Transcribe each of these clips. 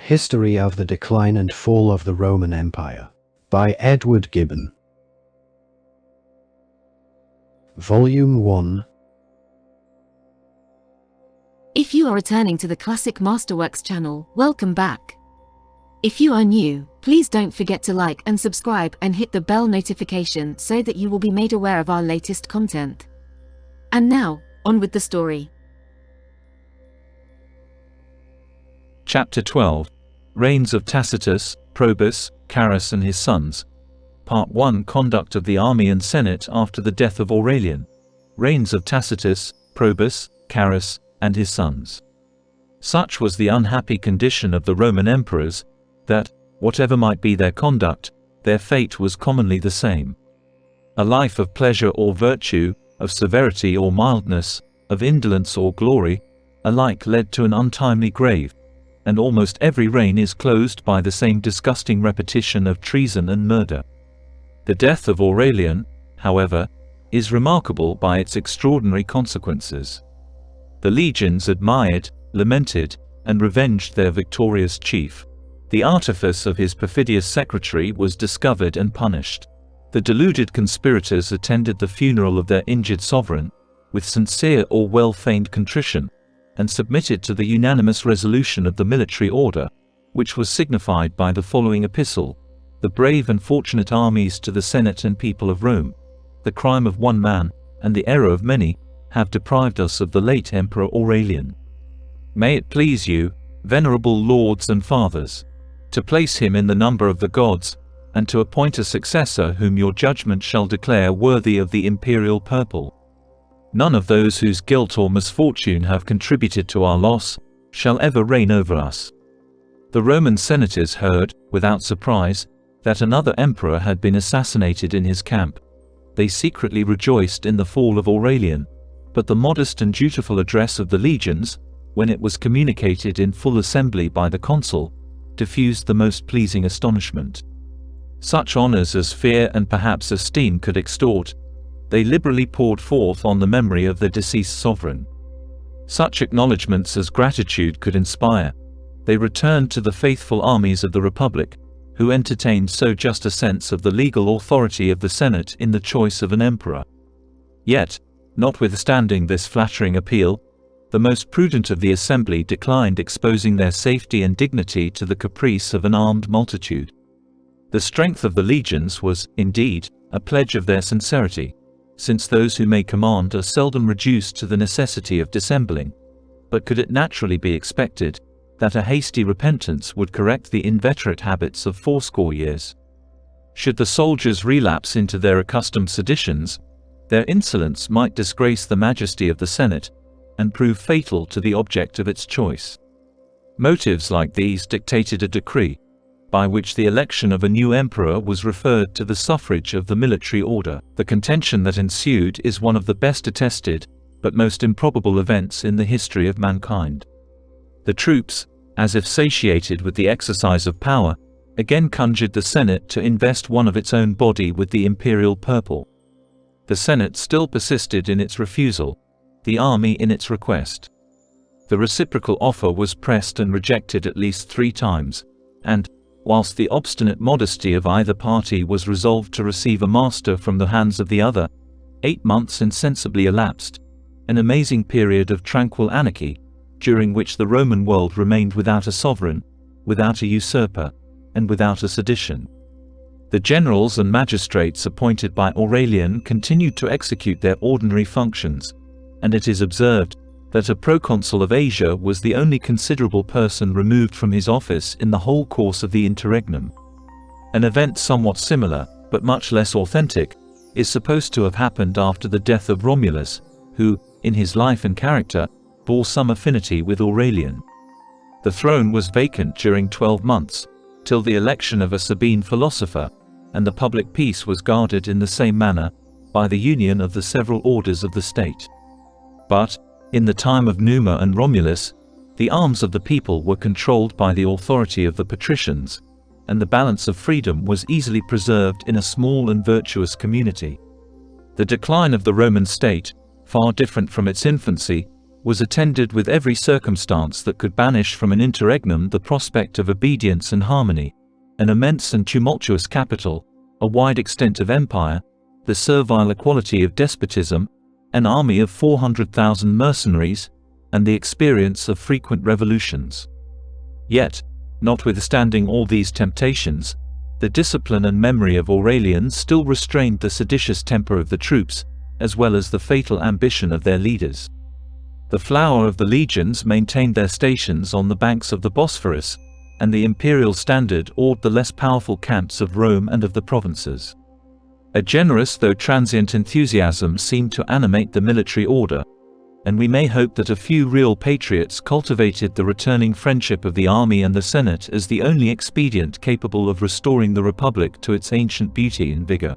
History of the Decline and Fall of the Roman Empire by Edward Gibbon. Volume 1. If you are returning to the Classic Masterworks channel, welcome back. If you are new, please don't forget to like and subscribe and hit the bell notification so that you will be made aware of our latest content. And now, on with the story. Chapter 12. Reigns of Tacitus, Probus, Carus and his sons. Part 1. Conduct of the army and senate after the death of Aurelian. Reigns of Tacitus, Probus, Carus, and his sons. Such was the unhappy condition of the Roman emperors, that, whatever might be their conduct, their fate was commonly the same. A life of pleasure or virtue, of severity or mildness, of indolence or glory, alike led to an untimely grave, and almost every reign is closed by the same disgusting repetition of treason and murder. The death of Aurelian, however, is remarkable by its extraordinary consequences. The legions admired, lamented, and revenged their victorious chief. The artifice of his perfidious secretary was discovered and punished. The deluded conspirators attended the funeral of their injured sovereign, with sincere or well-feigned contrition, and submitted to the unanimous resolution of the military order, which was signified by the following epistle: The brave and fortunate armies to the Senate and people of Rome, the crime of one man, and the error of many, have deprived us of the late Emperor Aurelian. May it please you, venerable lords and fathers, to place him in the number of the gods, and to appoint a successor whom your judgment shall declare worthy of the imperial purple. None of those whose guilt or misfortune have contributed to our loss shall ever reign over us. The Roman senators heard, without surprise, that another emperor had been assassinated in his camp. They secretly rejoiced in the fall of Aurelian, but the modest and dutiful address of the legions, when it was communicated in full assembly by the consul, diffused the most pleasing astonishment. Such honors as fear and perhaps esteem could extort, they liberally poured forth on the memory of their deceased sovereign. Such acknowledgments as gratitude could inspire, they returned to the faithful armies of the Republic, who entertained so just a sense of the legal authority of the Senate in the choice of an emperor. Yet, notwithstanding this flattering appeal, the most prudent of the assembly declined exposing their safety and dignity to the caprice of an armed multitude. The strength of the legions was, indeed, a pledge of their sincerity, since those who may command are seldom reduced to the necessity of dissembling. But could it naturally be expected that a hasty repentance would correct the inveterate habits of fourscore years? Should the soldiers relapse into their accustomed seditions, their insolence might disgrace the majesty of the Senate, and prove fatal to the object of its choice. Motives like these dictated a decree, by which the election of a new emperor was referred to the suffrage of the military order. The contention that ensued is one of the best attested, but most improbable events in the history of mankind. The troops, as if satiated with the exercise of power, again conjured the Senate to invest one of its own body with the imperial purple. The Senate still persisted in its refusal, the army in its request. The reciprocal offer was pressed and rejected at least 3 times, and, whilst the obstinate modesty of either party was resolved to receive a master from the hands of the other, 8 months insensibly elapsed, an amazing period of tranquil anarchy, during which the Roman world remained without a sovereign, without a usurper, and without a sedition. The generals and magistrates appointed by Aurelian continued to execute their ordinary functions, and it is observed that a proconsul of Asia was the only considerable person removed from his office in the whole course of the interregnum. An event somewhat similar, but much less authentic, is supposed to have happened after the death of Romulus, who, in his life and character, bore some affinity with Aurelian. The throne was vacant during 12 months, till the election of a Sabine philosopher, and the public peace was guarded in the same manner, by the union of the several orders of the state. But, in the time of Numa and Romulus, the arms of the people were controlled by the authority of the patricians, and the balance of freedom was easily preserved in a small and virtuous community. The decline of the Roman state, far different from its infancy, was attended with every circumstance that could banish from an interregnum the prospect of obedience and harmony, an immense and tumultuous capital, a wide extent of empire, the servile equality of despotism, an army of 400,000 mercenaries, and the experience of frequent revolutions. Yet, notwithstanding all these temptations, the discipline and memory of Aurelian still restrained the seditious temper of the troops, as well as the fatal ambition of their leaders. The flower of the legions maintained their stations on the banks of the Bosphorus, and the imperial standard awed the less powerful camps of Rome and of the provinces. A generous though transient enthusiasm seemed to animate the military order, and we may hope that a few real patriots cultivated the returning friendship of the army and the Senate as the only expedient capable of restoring the Republic to its ancient beauty and vigor.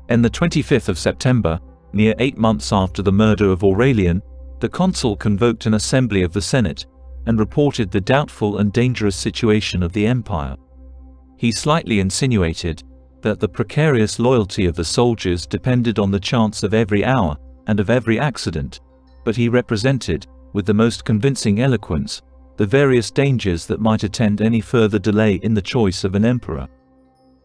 On the 25th of September, near 8 months after the murder of Aurelian, the consul convoked an assembly of the Senate, and reported the doubtful and dangerous situation of the empire. He slightly insinuated that the precarious loyalty of the soldiers depended on the chance of every hour, and of every accident, but he represented, with the most convincing eloquence, the various dangers that might attend any further delay in the choice of an emperor.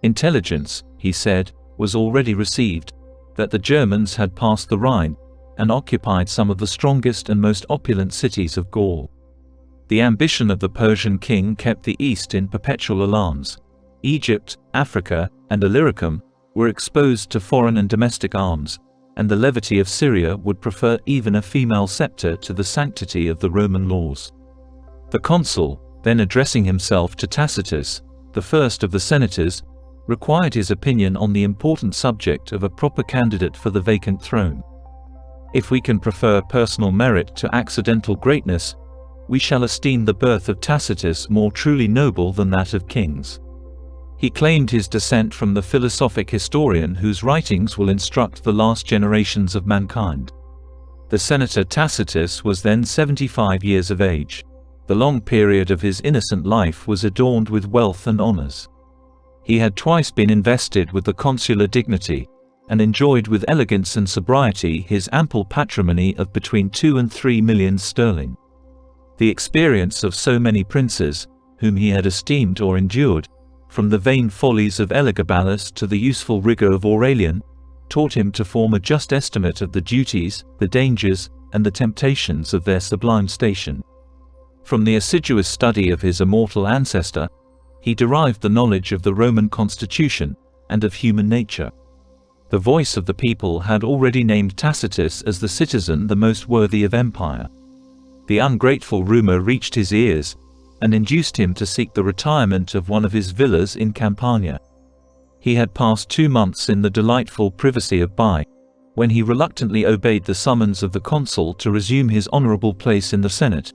Intelligence, he said, was already received, that the Germans had passed the Rhine, and occupied some of the strongest and most opulent cities of Gaul. The ambition of the Persian king kept the East in perpetual alarms. Egypt, Africa, and Illyricum were exposed to foreign and domestic arms, and the levity of Syria would prefer even a female scepter to the sanctity of the Roman laws. The consul, then addressing himself to Tacitus, the first of the senators, required his opinion on the important subject of a proper candidate for the vacant throne. If we can prefer personal merit to accidental greatness, we shall esteem the birth of Tacitus more truly noble than that of kings. He claimed his descent from the philosophic historian whose writings will instruct the last generations of mankind. The senator Tacitus was then 75 years of age. The long period of his innocent life was adorned with wealth and honors. He had twice been invested with the consular dignity, and enjoyed with elegance and sobriety his ample patrimony of between 2 and 3 millions sterling. The experience of so many princes, whom he had esteemed or endured, from the vain follies of Elagabalus to the useful rigor of Aurelian, taught him to form a just estimate of the duties, the dangers, and the temptations of their sublime station. From the assiduous study of his immortal ancestor, he derived the knowledge of the Roman constitution, and of human nature. The voice of the people had already named Tacitus as the citizen the most worthy of empire. The ungrateful rumor reached his ears, and induced him to seek the retirement of one of his villas in Campania. He had passed 2 months in the delightful privacy of Bai, when he reluctantly obeyed the summons of the consul to resume his honorable place in the Senate,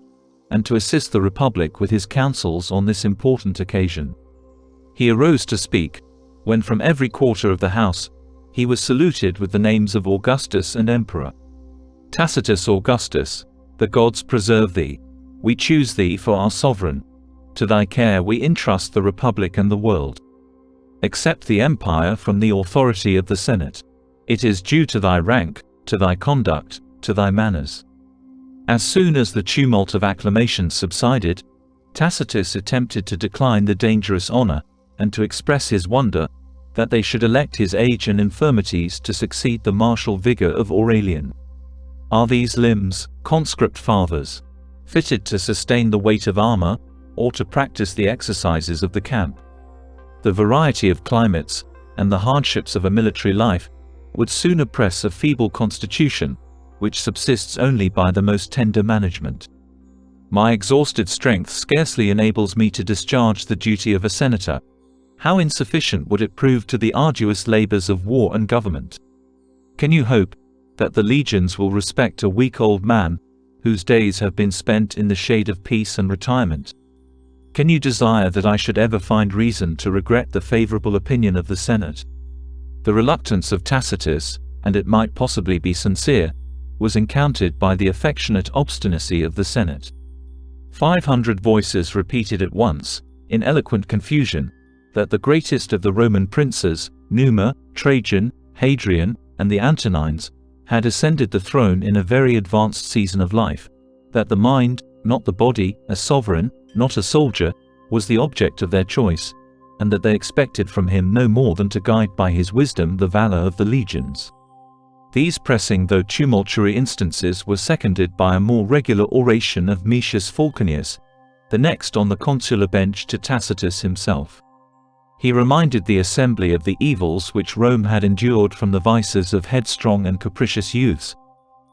and to assist the Republic with his counsels on this important occasion. He arose to speak, when from every quarter of the house, he was saluted with the names of Augustus and Emperor. Tacitus Augustus, the gods preserve thee. We choose thee for our sovereign. To thy care we entrust the Republic and the world. Accept the empire from the authority of the Senate. It is due to thy rank, to thy conduct, to thy manners. As soon as the tumult of acclamations subsided, Tacitus attempted to decline the dangerous honor, and to express his wonder that they should elect his age and infirmities to succeed the martial vigor of Aurelian. Are these limbs, conscript fathers, fitted to sustain the weight of armor, or to practice the exercises of the camp? The variety of climates, and the hardships of a military life, would soon oppress a feeble constitution, which subsists only by the most tender management. My exhausted strength scarcely enables me to discharge the duty of a senator. How insufficient would it prove to the arduous labors of war and government? Can you hope that the legions will respect a weak old man, whose days have been spent in the shade of peace and retirement? Can you desire that I should ever find reason to regret the favorable opinion of the Senate? The reluctance of Tacitus, and it might possibly be sincere, was encountered by the affectionate obstinacy of the Senate. 500 voices repeated at once, in eloquent confusion, that the greatest of the Roman princes, Numa, Trajan, Hadrian, and the Antonines, had ascended the throne in a very advanced season of life, that the mind, not the body, a sovereign, not a soldier, was the object of their choice, and that they expected from him no more than to guide by his wisdom the valor of the legions. These pressing though tumultuary instances were seconded by a more regular oration of Metius Falconius, the next on the consular bench to Tacitus himself. He reminded the assembly of the evils which Rome had endured from the vices of headstrong and capricious youths,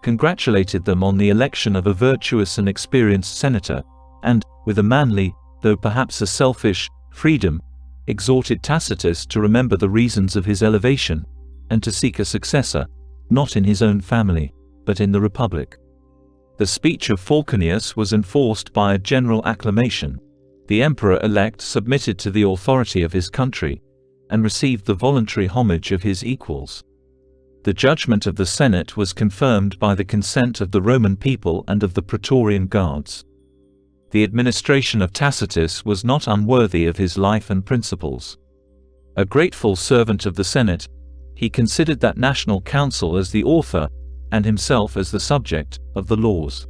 congratulated them on the election of a virtuous and experienced senator, and, with a manly, though perhaps a selfish, freedom, exhorted Tacitus to remember the reasons of his elevation, and to seek a successor, not in his own family, but in the Republic. The speech of Falconius was enforced by a general acclamation. The emperor-elect submitted to the authority of his country, and received the voluntary homage of his equals. The judgment of the Senate was confirmed by the consent of the Roman people and of the Praetorian Guards. The administration of Tacitus was not unworthy of his life and principles. A grateful servant of the Senate, he considered that national council as the author, and himself as the subject, of the laws.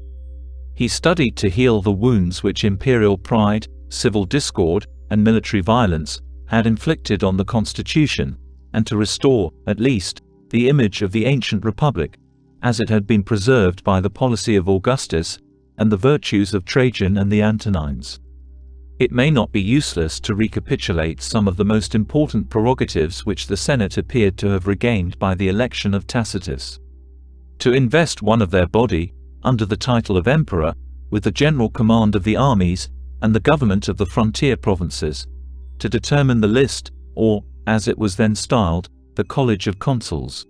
He studied to heal the wounds which imperial pride, civil discord, and military violence had inflicted on the constitution, and to restore, at least, the image of the ancient republic, as it had been preserved by the policy of Augustus, and the virtues of Trajan and the Antonines. It may not be useless to recapitulate some of the most important prerogatives which the Senate appeared to have regained by the election of Tacitus. To invest one of their body, under the title of emperor, with the general command of the armies, and the government of the frontier provinces, to determine the list, or, as it was then styled, the College of Consuls.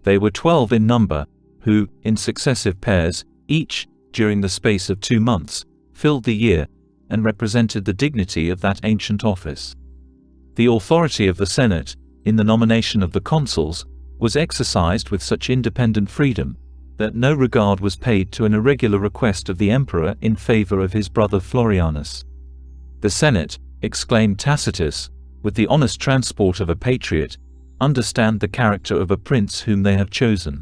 They were 12 in number, who, in successive pairs, each, during the space of 2 months, filled the year, and represented the dignity of that ancient office. The authority of the Senate, in the nomination of the consuls, was exercised with such independent freedom, that no regard was paid to an irregular request of the emperor in favor of his brother Florianus. "The Senate," exclaimed Tacitus, with the honest transport of a patriot, "understand the character of a prince whom they have chosen.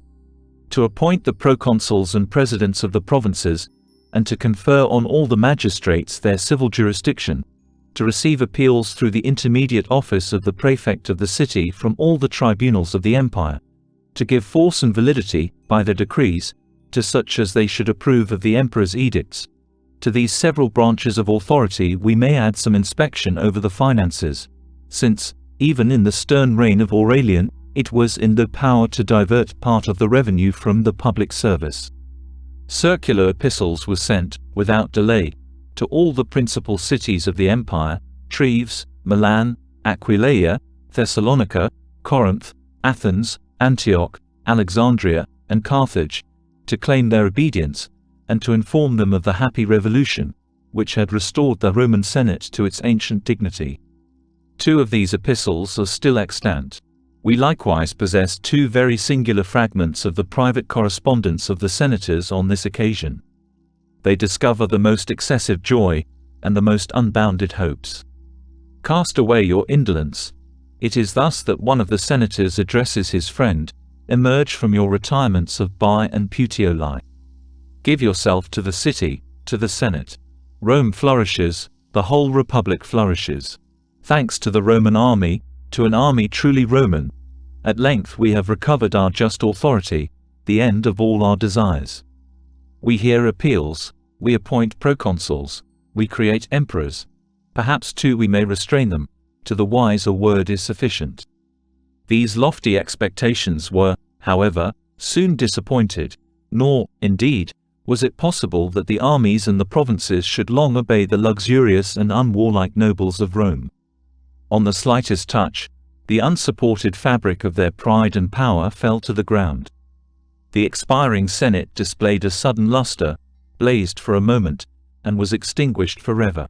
To appoint the proconsuls and presidents of the provinces, and to confer on all the magistrates their civil jurisdiction, to receive appeals through the intermediate office of the prefect of the city from all the tribunals of the empire, to give force and validity, by their decrees, to such as they should approve of the emperor's edicts. To these several branches of authority we may add some inspection over the finances, since, even in the stern reign of Aurelian, it was in their power to divert part of the revenue from the public service." Circular epistles were sent, without delay, to all the principal cities of the empire, Treves, Milan, Aquileia, Thessalonica, Corinth, Athens, Antioch, Alexandria, and Carthage, to claim their obedience, and to inform them of the happy revolution, which had restored the Roman Senate to its ancient dignity. 2 of these epistles are still extant. We likewise possess 2 very singular fragments of the private correspondence of the senators on this occasion. They discover the most excessive joy, and the most unbounded hopes. "Cast away your indolence. It is thus that one of the senators addresses his friend, emerge from your retirements of Bai and Puteoli. Give yourself to the city, to the Senate. Rome flourishes, the whole republic flourishes. Thanks to the Roman army, to an army truly Roman. At length we have recovered our just authority, the end of all our desires. We hear appeals, we appoint proconsuls, we create emperors. Perhaps too we may restrain them, to the wise a word is sufficient." These lofty expectations were, however, soon disappointed, nor, indeed, was it possible that the armies and the provinces should long obey the luxurious and unwarlike nobles of Rome. On the slightest touch, the unsupported fabric of their pride and power fell to the ground. The expiring Senate displayed a sudden luster, blazed for a moment, and was extinguished forever.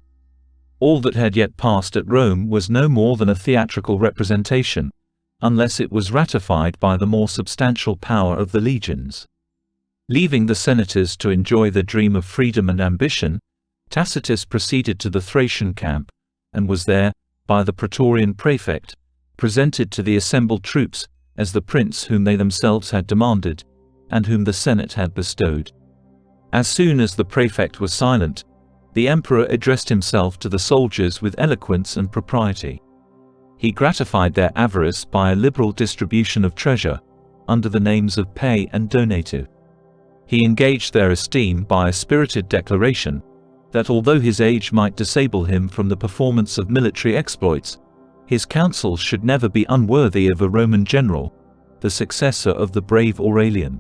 All that had yet passed at Rome was no more than a theatrical representation, unless it was ratified by the more substantial power of the legions. Leaving the senators to enjoy their dream of freedom and ambition, Tacitus proceeded to the Thracian camp, and was there, by the Praetorian prefect, presented to the assembled troops, as the prince whom they themselves had demanded, and whom the Senate had bestowed. As soon as the prefect was silent, the emperor addressed himself to the soldiers with eloquence and propriety. He gratified their avarice by a liberal distribution of treasure, under the names of pay and donative. He engaged their esteem by a spirited declaration that although his age might disable him from the performance of military exploits, his counsels should never be unworthy of a Roman general, the successor of the brave Aurelian.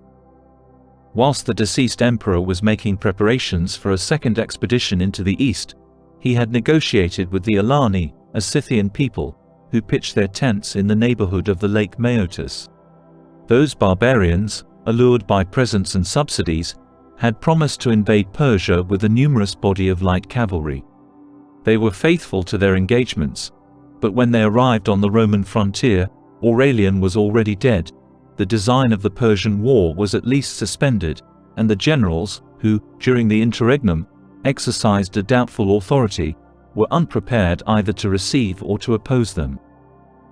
Whilst the deceased emperor was making preparations for a second expedition into the east, he had negotiated with the Alani, a Scythian people, who pitched their tents in the neighborhood of the Lake Maeotis. Those barbarians, allured by presents and subsidies, had promised to invade Persia with a numerous body of light cavalry. They were faithful to their engagements, but when they arrived on the Roman frontier, Aurelian was already dead, the design of the Persian war was at least suspended, and the generals, who, during the interregnum, exercised a doubtful authority, were unprepared either to receive or to oppose them.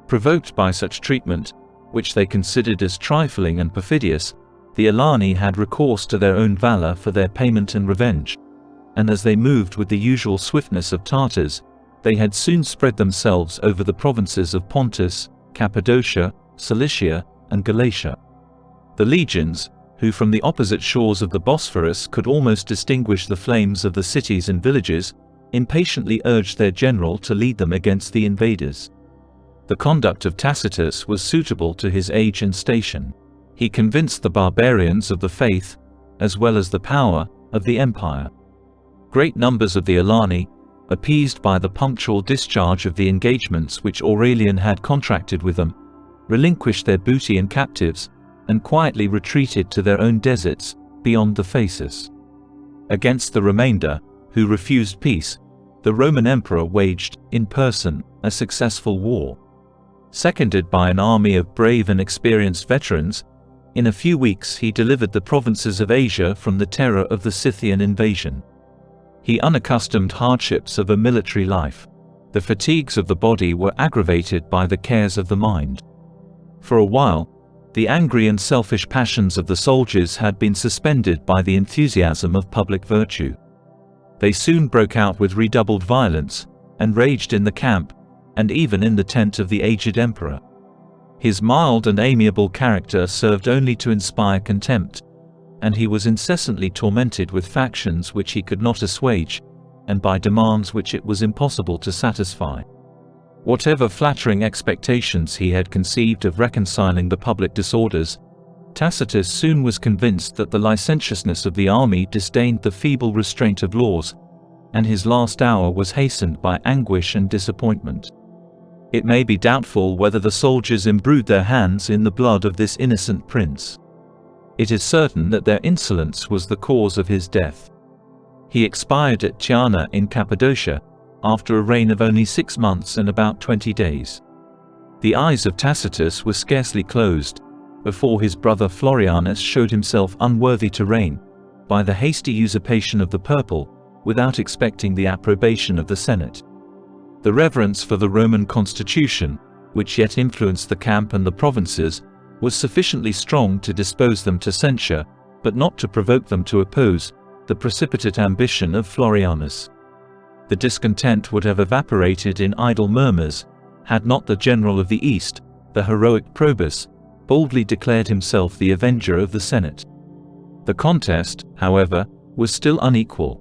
Provoked by such treatment, which they considered as trifling and perfidious, the Alani had recourse to their own valor for their payment and revenge, and as they moved with the usual swiftness of Tartars, they had soon spread themselves over the provinces of Pontus, Cappadocia, Cilicia, and Galatia. The legions, who from the opposite shores of the Bosphorus could almost distinguish the flames of the cities and villages, impatiently urged their general to lead them against the invaders. The conduct of Tacitus was suitable to his age and station. He convinced the barbarians of the faith, as well as the power, of the empire. Great numbers of the Alani, appeased by the punctual discharge of the engagements which Aurelian had contracted with them, relinquished their booty and captives, and quietly retreated to their own deserts, beyond the Phasis. Against the remainder, who refused peace, the Roman emperor waged, in person, a successful war. Seconded by an army of brave and experienced veterans, in a few weeks he delivered the provinces of Asia from the terror of the Scythian invasion. He unaccustomed hardships of a military life. The fatigues of the body were aggravated by the cares of the mind. For a while, the angry and selfish passions of the soldiers had been suspended by the enthusiasm of public virtue. They soon broke out with redoubled violence, and raged in the camp, and even in the tent of the aged emperor. His mild and amiable character served only to inspire contempt, and he was incessantly tormented with factions which he could not assuage, and by demands which it was impossible to satisfy. Whatever flattering expectations he had conceived of reconciling the public disorders, Tacitus soon was convinced that the licentiousness of the army disdained the feeble restraint of laws, and his last hour was hastened by anguish and disappointment. It may be doubtful whether the soldiers imbrued their hands in the blood of this innocent prince. It is certain that their insolence was the cause of his death. He expired at Chiana in Cappadocia, after a reign of only 6 months and about 20 days. The eyes of Tacitus were scarcely closed, before his brother Florianus showed himself unworthy to reign, by the hasty usurpation of the purple, without expecting the approbation of the Senate. The reverence for the Roman constitution, which yet influenced the camp and the provinces, was sufficiently strong to dispose them to censure, but not to provoke them to oppose, the precipitate ambition of Florianus. The discontent would have evaporated in idle murmurs, had not the general of the East, the heroic Probus, boldly declared himself the avenger of the Senate. The contest, however, was still unequal,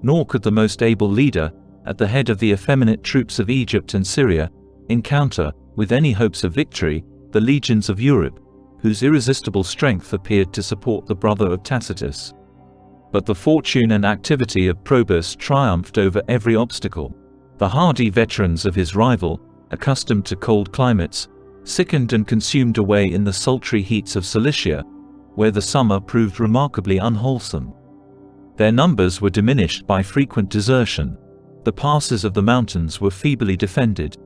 nor could the most able leader, at the head of the effeminate troops of Egypt and Syria, encounter, with any hopes of victory, the legions of Europe, whose irresistible strength appeared to support the brother of Tacitus. But the fortune and activity of Probus triumphed over every obstacle. The hardy veterans of his rival, accustomed to cold climates, sickened and consumed away in the sultry heats of Cilicia, where the summer proved remarkably unwholesome. Their numbers were diminished by frequent desertion. The passes of the mountains were feebly defended.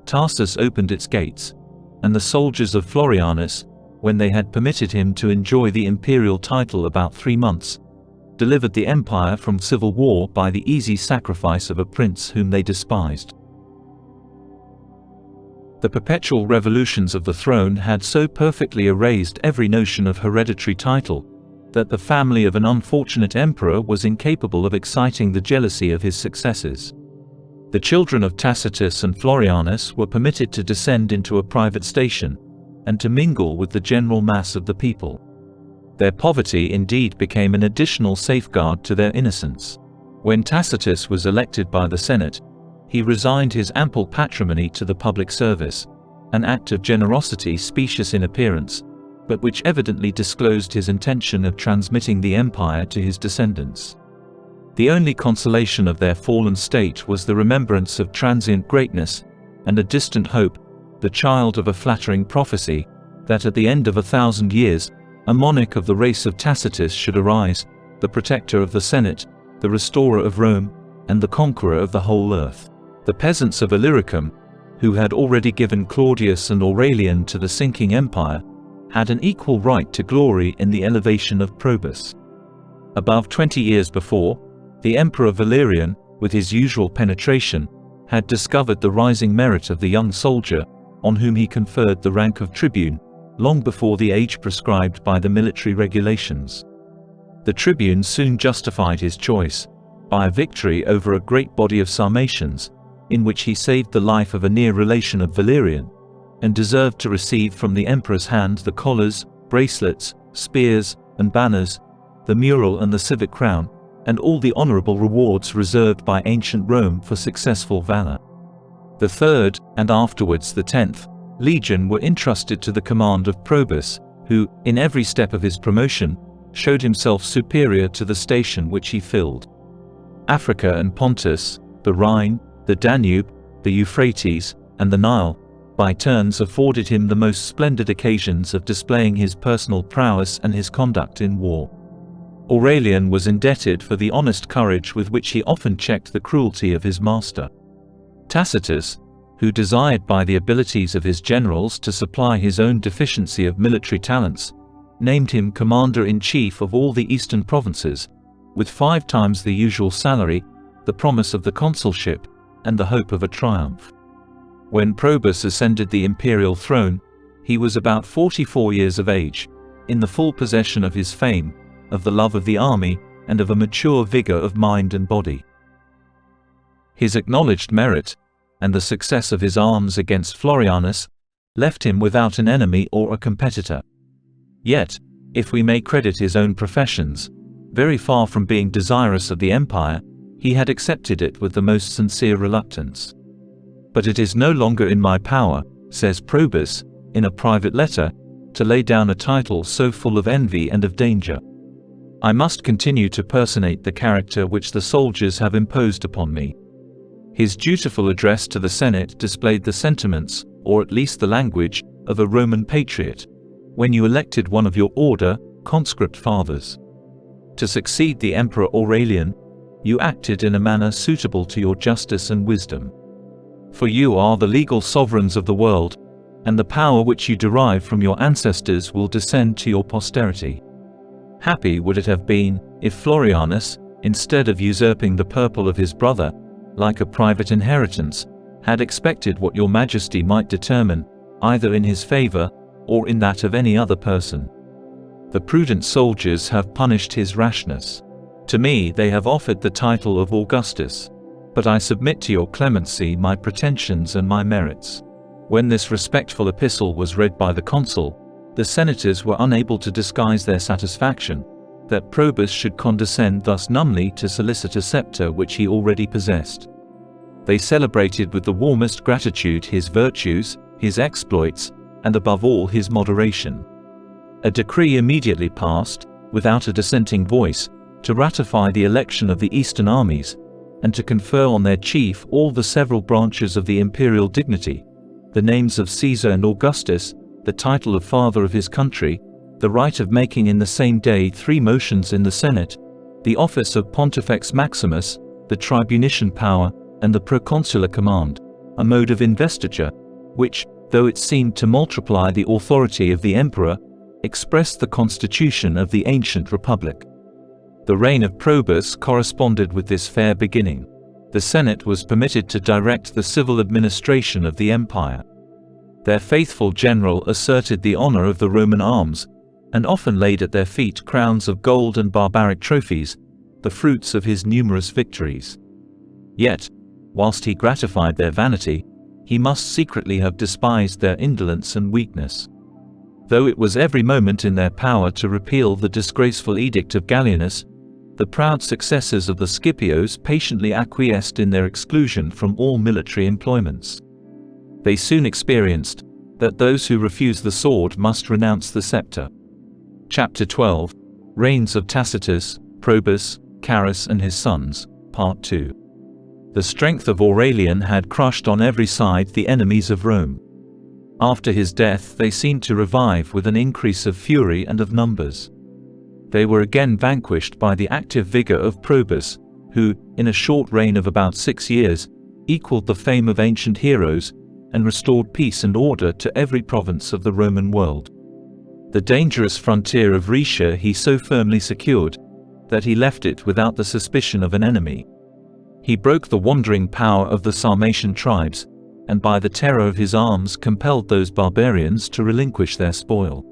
Tarsus opened its gates, and the soldiers of Florianus, when they had permitted him to enjoy the imperial title about 3 months, delivered the empire from civil war by the easy sacrifice of a prince whom they despised. The perpetual revolutions of the throne had so perfectly erased every notion of hereditary title, that the family of an unfortunate emperor was incapable of exciting the jealousy of his successors. The children of Tacitus and Florianus were permitted to descend into a private station, and to mingle with the general mass of the people. Their poverty indeed became an additional safeguard to their innocence. When Tacitus was elected by the Senate, he resigned his ample patrimony to the public service, an act of generosity specious in appearance, but which evidently disclosed his intention of transmitting the empire to his descendants. The only consolation of their fallen state was the remembrance of transient greatness, and a distant hope, the child of a flattering prophecy, that at the end of 1,000 years, a monarch of the race of Tacitus should arise, the protector of the Senate, the restorer of Rome, and the conqueror of the whole earth. The peasants of Illyricum, who had already given Claudius and Aurelian to the sinking empire, had an equal right to glory in the elevation of Probus. Above 20 years before, the Emperor Valerian, with his usual penetration, had discovered the rising merit of the young soldier, on whom he conferred the rank of tribune, long before the age prescribed by the military regulations. The tribune soon justified his choice, by a victory over a great body of Sarmatians, in which he saved the life of a near relation of Valerian, and deserved to receive from the emperor's hand the collars, bracelets, spears, and banners, the mural and the civic crown, and all the honorable rewards reserved by ancient Rome for successful valor. The 3rd, and afterwards the 10th, legion were entrusted to the command of Probus, who, in every step of his promotion, showed himself superior to the station which he filled. Africa and Pontus, the Rhine, the Danube, the Euphrates, and the Nile, by turns afforded him the most splendid occasions of displaying his personal prowess and his conduct in war. Aurelian was indebted for the honest courage with which he often checked the cruelty of his master. Tacitus, who desired by the abilities of his generals to supply his own deficiency of military talents, named him commander-in-chief of all the eastern provinces, with 5 times the usual salary, the promise of the consulship, and the hope of a triumph. When Probus ascended the imperial throne, he was about 44 years of age, in the full possession of his fame, of the love of the army, and of a mature vigor of mind and body. His acknowledged merit, and the success of his arms against Florianus, left him without an enemy or a competitor. Yet, if we may credit his own professions, very far from being desirous of the empire, he had accepted it with the most sincere reluctance. But it is no longer in my power, says Probus, in a private letter, to lay down a title so full of envy and of danger. I must continue to personate the character which the soldiers have imposed upon me. His dutiful address to the Senate displayed the sentiments, or at least the language, of a Roman patriot, when you elected one of your order, conscript fathers. To succeed the Emperor Aurelian, you acted in a manner suitable to your justice and wisdom. For you are the legal sovereigns of the world, and the power which you derive from your ancestors will descend to your posterity. Happy would it have been, if Florianus, instead of usurping the purple of his brother, like a private inheritance, had expected what your majesty might determine, either in his favor, or in that of any other person. The prudent soldiers have punished his rashness. To me they have offered the title of Augustus. But I submit to your clemency my pretensions and my merits. When this respectful epistle was read by the consul, the senators were unable to disguise their satisfaction, that Probus should condescend thus numbly to solicit a scepter which he already possessed. They celebrated with the warmest gratitude his virtues, his exploits, and above all his moderation. A decree immediately passed, without a dissenting voice, to ratify the election of the eastern armies, and to confer on their chief all the several branches of the imperial dignity, the names of Caesar and Augustus, the title of father of his country, the right of making in the same day 3 motions in the Senate, the office of Pontifex Maximus, the tribunician power, and the proconsular command, a mode of investiture, which, though it seemed to multiply the authority of the emperor, expressed the constitution of the ancient republic. The reign of Probus corresponded with this fair beginning. The Senate was permitted to direct the civil administration of the empire. Their faithful general asserted the honor of the Roman arms, and often laid at their feet crowns of gold and barbaric trophies, the fruits of his numerous victories. Yet, whilst he gratified their vanity, he must secretly have despised their indolence and weakness. Though it was every moment in their power to repeal the disgraceful edict of Gallienus, the proud successors of the Scipios patiently acquiesced in their exclusion from all military employments. They soon experienced that those who refuse the sword must renounce the scepter. Chapter 12. Reigns of Tacitus, Probus, Carus and his sons, Part 2. The strength of Aurelian had crushed on every side the enemies of Rome. After his death they seemed to revive with an increase of fury and of numbers. They were again vanquished by the active vigor of Probus, who, in a short reign of about 6 years, equaled the fame of ancient heroes, and restored peace and order to every province of the Roman world. The dangerous frontier of Rhaetia he so firmly secured, that he left it without the suspicion of an enemy. He broke the wandering power of the Sarmatian tribes, and by the terror of his arms compelled those barbarians to relinquish their spoil.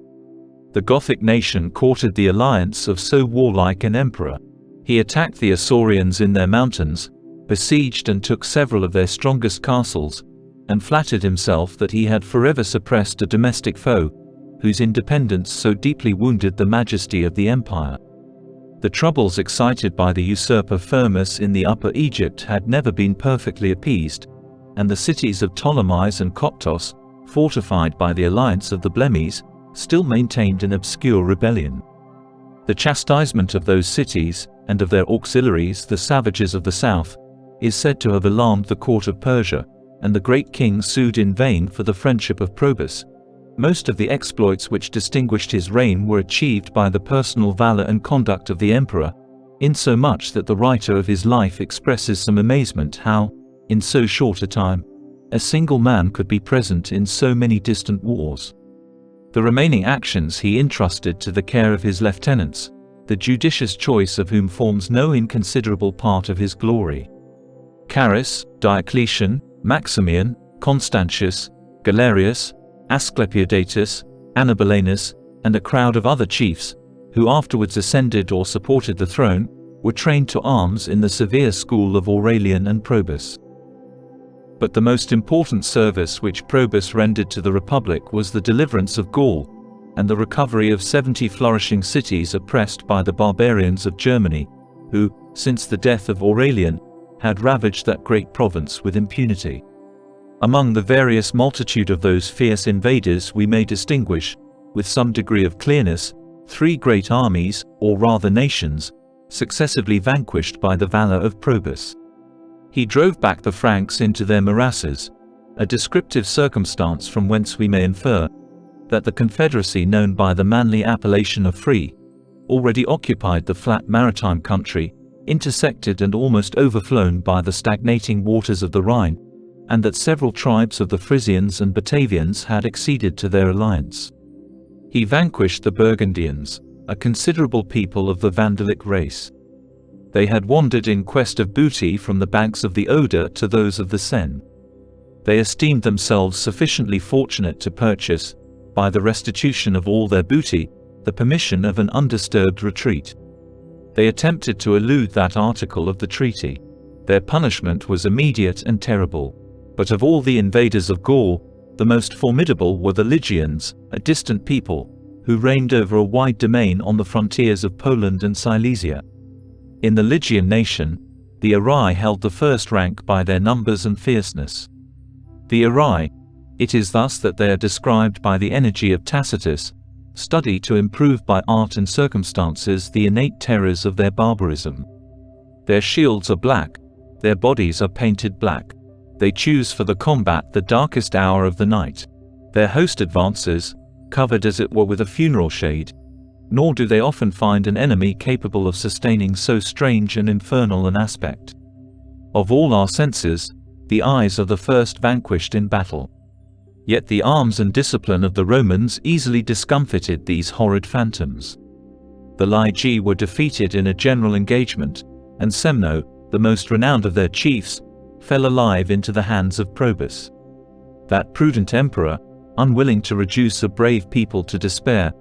The Gothic nation courted the alliance of so warlike an emperor. He attacked the Isaurians in their mountains, besieged and took several of their strongest castles, and flattered himself that he had forever suppressed a domestic foe, whose independence so deeply wounded the majesty of the empire. The troubles excited by the usurper Firmus in the Upper Egypt had never been perfectly appeased, and the cities of Ptolemais and Coptos, fortified by the alliance of the Blemmies, still maintained an obscure rebellion. The chastisement of those cities, and of their auxiliaries the savages of the south, is said to have alarmed the court of Persia, and the great king sued in vain for the friendship of Probus. Most of the exploits which distinguished his reign were achieved by the personal valor and conduct of the emperor, insomuch that the writer of his life expresses some amazement how, in so short a time, a single man could be present in so many distant wars. The remaining actions he entrusted to the care of his lieutenants, the judicious choice of whom forms no inconsiderable part of his glory. Carus, Diocletian, Maximian, Constantius, Galerius, Asclepiodatus, Annibalanus, and a crowd of other chiefs, who afterwards ascended or supported the throne, were trained to arms in the severe school of Aurelian and Probus. But the most important service which Probus rendered to the Republic was the deliverance of Gaul, and the recovery of 70 flourishing cities oppressed by the barbarians of Germany, who, since the death of Aurelian, had ravaged that great province with impunity. Among the various multitude of those fierce invaders we may distinguish, with some degree of clearness, 3 great armies, or rather nations, successively vanquished by the valor of Probus. He drove back the Franks into their morasses, a descriptive circumstance from whence we may infer that the confederacy known by the manly appellation of Free already occupied the flat maritime country, intersected and almost overflown by the stagnating waters of the Rhine, and that several tribes of the Frisians and Batavians had acceded to their alliance. He vanquished the Burgundians, a considerable people of the Vandalic race. They had wandered in quest of booty from the banks of the Oder to those of the Seine. They esteemed themselves sufficiently fortunate to purchase, by the restitution of all their booty, the permission of an undisturbed retreat. They attempted to elude that article of the treaty. Their punishment was immediate and terrible. But of all the invaders of Gaul, the most formidable were the Lygians, a distant people, who reigned over a wide domain on the frontiers of Poland and Silesia. In the Lygian nation, the Arai held the first rank by their numbers and fierceness. The Arai, it is thus that they are described by the energy of Tacitus, study to improve by art and circumstances the innate terrors of their barbarism. Their shields are black, their bodies are painted black. They choose for the combat the darkest hour of the night. Their host advances, covered as it were with a funeral shade, nor do they often find an enemy capable of sustaining so strange and infernal an aspect. Of all our senses, the eyes are the first vanquished in battle. Yet the arms and discipline of the Romans easily discomfited these horrid phantoms. The Ligi were defeated in a general engagement, and Semno, the most renowned of their chiefs, fell alive into the hands of Probus. That prudent emperor, unwilling to reduce a brave people to despair,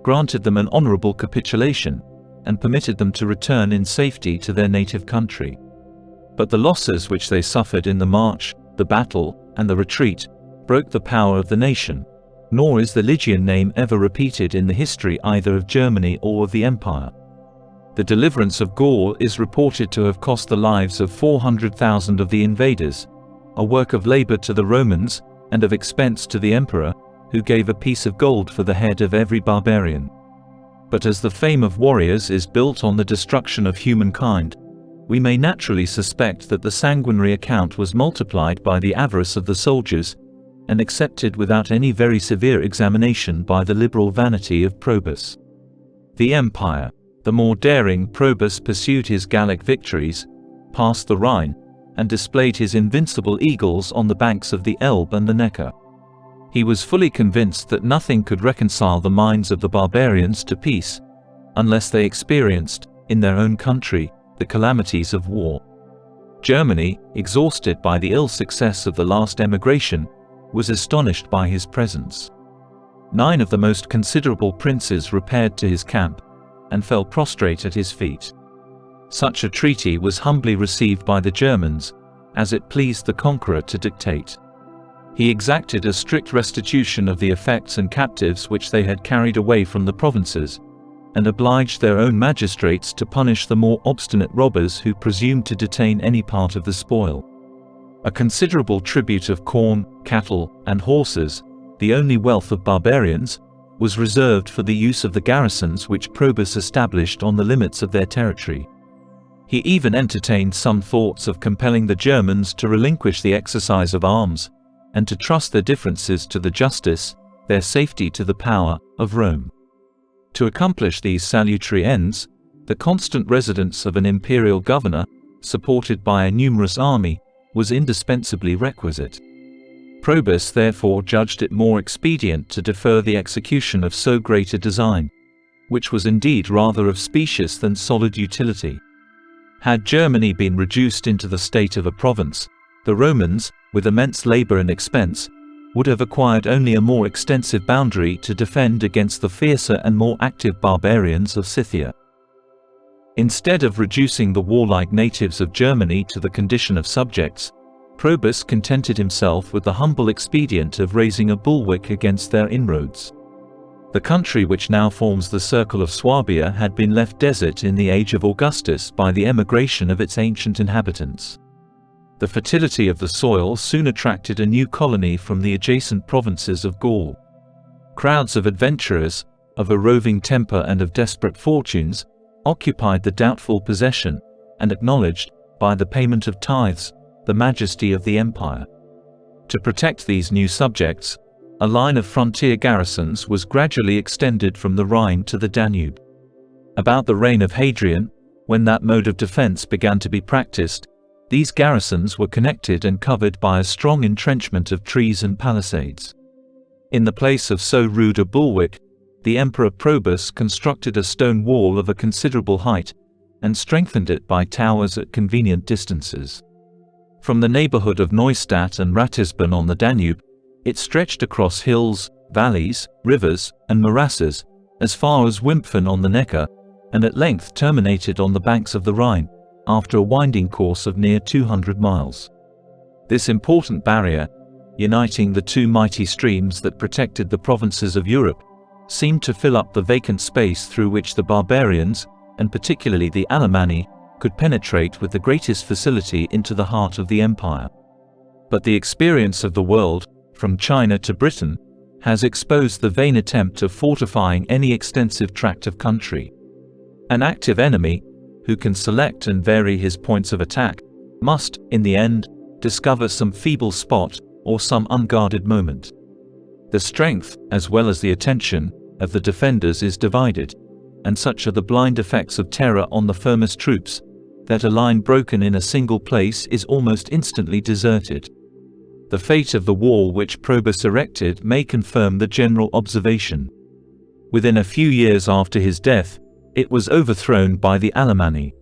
granted them an honorable capitulation, and permitted them to return in safety to their native country. But the losses which they suffered in the march, the battle, and the retreat broke the power of the nation, nor is the Lygian name ever repeated in the history either of Germany or of the empire. The deliverance of Gaul is reported to have cost the lives of 400,000 of the invaders, a work of labor to the Romans and of expense to the emperor, who gave a piece of gold for the head of every barbarian. But as the fame of warriors is built on the destruction of humankind, we may naturally suspect that the sanguinary account was multiplied by the avarice of the soldiers, and accepted without any very severe examination by the liberal vanity of Probus. The empire, the more daring Probus, pursued his Gallic victories, passed the Rhine, and displayed his invincible eagles on the banks of the Elbe and the Neckar. He was fully convinced that nothing could reconcile the minds of the barbarians to peace, unless they experienced, in their own country, the calamities of war. Germany, exhausted by the ill success of the last emigration, was astonished by his presence. 9 of the most considerable princes repaired to his camp, and fell prostrate at his feet. Such a treaty was humbly received by the Germans, as it pleased the conqueror to dictate. He exacted a strict restitution of the effects and captives which they had carried away from the provinces, and obliged their own magistrates to punish the more obstinate robbers who presumed to detain any part of the spoil. A considerable tribute of corn, cattle, and horses, the only wealth of barbarians, was reserved for the use of the garrisons which Probus established on the limits of their territory. He even entertained some thoughts of compelling the Germans to relinquish the exercise of arms, and to trust their differences to the justice, their safety to the power, of Rome. To accomplish these salutary ends, the constant residence of an imperial governor, supported by a numerous army, was indispensably requisite. Probus therefore judged it more expedient to defer the execution of so great a design, which was indeed rather of specious than solid utility. Had Germany been reduced into the state of a province, the Romans, with immense labor and expense, would have acquired only a more extensive boundary to defend against the fiercer and more active barbarians of Scythia. Instead of reducing the warlike natives of Germany to the condition of subjects, Probus contented himself with the humble expedient of raising a bulwark against their inroads. The country which now forms the circle of Swabia had been left desert in the age of Augustus by the emigration of its ancient inhabitants. The fertility of the soil soon attracted a new colony from the adjacent provinces of Gaul. Crowds of adventurers, of a roving temper and of desperate fortunes, occupied the doubtful possession, and acknowledged, by the payment of tithes, the majesty of the empire. To protect these new subjects, a line of frontier garrisons was gradually extended from the Rhine to the Danube. About the reign of Hadrian, when that mode of defense began to be practiced, these garrisons were connected and covered by a strong entrenchment of trees and palisades. In the place of so rude a bulwark, the Emperor Probus constructed a stone wall of a considerable height, and strengthened it by towers at convenient distances. From the neighborhood of Neustadt and Ratisbon on the Danube, it stretched across hills, valleys, rivers, and morasses, as far as Wimpfen on the Neckar, and at length terminated on the banks of the Rhine, after a winding course of near 200 miles. This important barrier, uniting the two mighty streams that protected the provinces of Europe, seemed to fill up the vacant space through which the barbarians, and particularly the Alemanni, could penetrate with the greatest facility into the heart of the empire. But the experience of the world, from China to Britain, has exposed the vain attempt of fortifying any extensive tract of country. An active enemy, who can select and vary his points of attack, must, in the end, discover some feeble spot, or some unguarded moment. The strength, as well as the attention, of the defenders is divided, and such are the blind effects of terror on the firmest troops, that a line broken in a single place is almost instantly deserted. The fate of the wall which Probus erected may confirm the general observation. Within a few years after his death, it was overthrown by the Alemanni.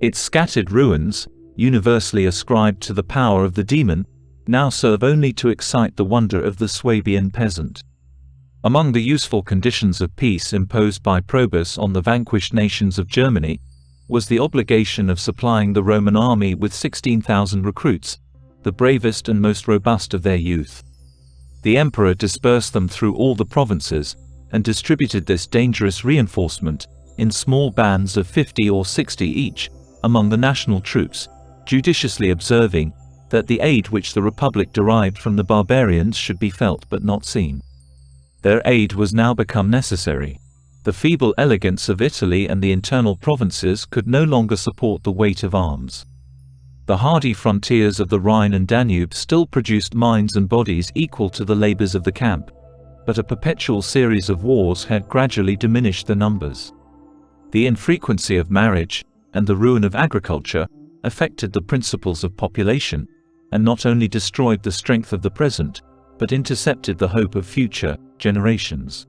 Its scattered ruins, universally ascribed to the power of the demon, now serve only to excite the wonder of the Swabian peasant. Among the useful conditions of peace imposed by Probus on the vanquished nations of Germany was the obligation of supplying the Roman army with 16,000 recruits, the bravest and most robust of their youth. The emperor dispersed them through all the provinces, and distributed this dangerous reinforcement in small bands of 50 or 60 each among the national troops, judiciously observing that the aid which the Republic derived from the barbarians should be felt but not seen. Their aid was now become necessary. The feeble elegance of Italy and the internal provinces could no longer support the weight of arms. The hardy frontiers of the Rhine and Danube still produced minds and bodies equal to the labors of the camp, but a perpetual series of wars had gradually diminished the numbers. The infrequency of marriage and the ruin of agriculture affected the principles of population, and not only destroyed the strength of the present, but intercepted the hope of future generations.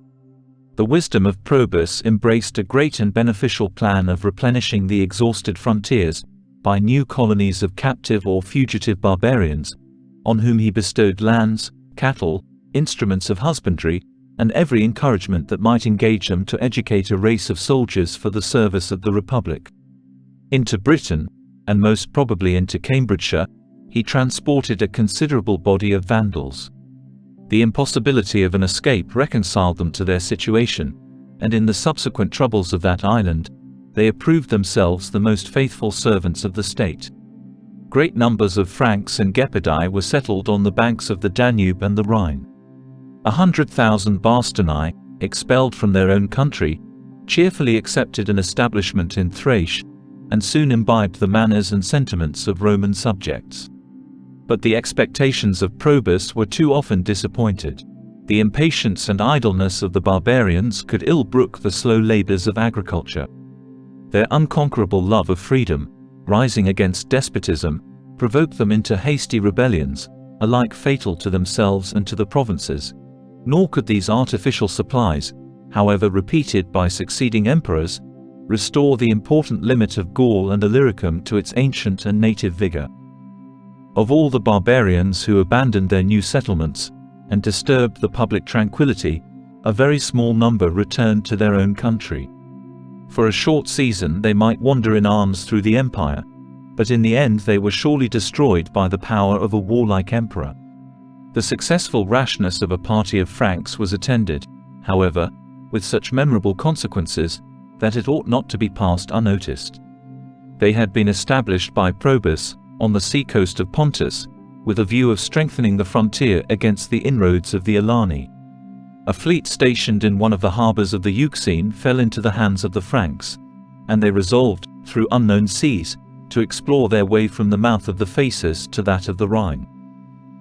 The wisdom of Probus embraced a great and beneficial plan of replenishing the exhausted frontiers by new colonies of captive or fugitive barbarians, on whom he bestowed lands, cattle, instruments of husbandry, and every encouragement that might engage them to educate a race of soldiers for the service of the Republic. Into Britain, and most probably into Cambridgeshire, he transported a considerable body of Vandals. The impossibility of an escape reconciled them to their situation, and in the subsequent troubles of that island, they approved themselves the most faithful servants of the state. Great numbers of Franks and Gepidæ were settled on the banks of the Danube and the Rhine. 100,000 Bastarnæ, expelled from their own country, cheerfully accepted an establishment in Thrace, and soon imbibed the manners and sentiments of Roman subjects. But the expectations of Probus were too often disappointed. The impatience and idleness of the barbarians could ill brook the slow labors of agriculture. Their unconquerable love of freedom, rising against despotism, provoked them into hasty rebellions, alike fatal to themselves and to the provinces. Nor could these artificial supplies, however repeated by succeeding emperors, restore the important limit of Gaul and Illyricum to its ancient and native vigor. Of all the barbarians who abandoned their new settlements and disturbed the public tranquility, a very small number returned to their own country. For a short season they might wander in arms through the empire, but in the end they were surely destroyed by the power of a warlike emperor. The successful rashness of a party of Franks was attended, however, with such memorable consequences that it ought not to be passed unnoticed. They had been established by Probus on the seacoast of Pontus, with a view of strengthening the frontier against the inroads of the Alani. A fleet stationed in one of the harbors of the Euxine fell into the hands of the Franks, and they resolved, through unknown seas, to explore their way from the mouth of the Phasis to that of the Rhine.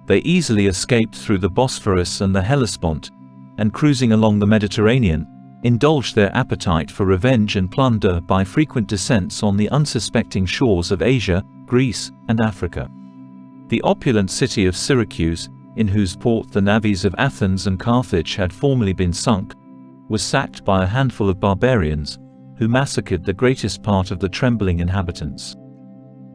They easily escaped through the Bosphorus and the Hellespont, and cruising along the Mediterranean, indulged their appetite for revenge and plunder by frequent descents on the unsuspecting shores of Asia, Greece, and Africa. The opulent city of Syracuse, in whose port the navies of Athens and Carthage had formerly been sunk, was sacked by a handful of barbarians, who massacred the greatest part of the trembling inhabitants.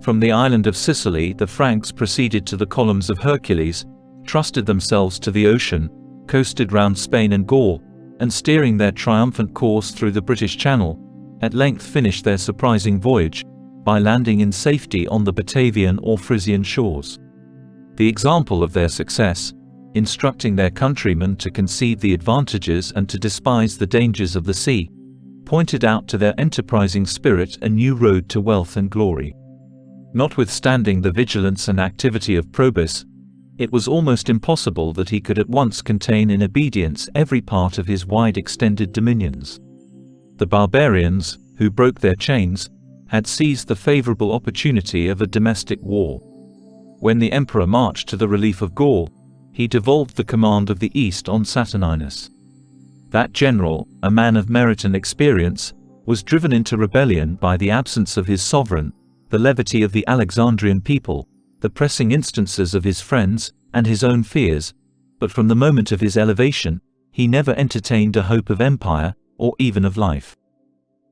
From the island of Sicily the Franks proceeded to the columns of Hercules, trusted themselves to the ocean, coasted round Spain and Gaul, and steering their triumphant course through the British Channel, at length finished their surprising voyage by landing in safety on the Batavian or Frisian shores. The example of their success, instructing their countrymen to conceive the advantages and to despise the dangers of the sea, pointed out to their enterprising spirit a new road to wealth and glory. Notwithstanding the vigilance and activity of Probus, it was almost impossible that he could at once contain in obedience every part of his wide-extended dominions. The barbarians, who broke their chains, had seized the favorable opportunity of a domestic war. When the emperor marched to the relief of Gaul, he devolved the command of the east on Saturninus. That general, a man of merit and experience, was driven into rebellion by the absence of his sovereign, the levity of the Alexandrian people, the pressing instances of his friends, and his own fears, but from the moment of his elevation, he never entertained a hope of empire, or even of life.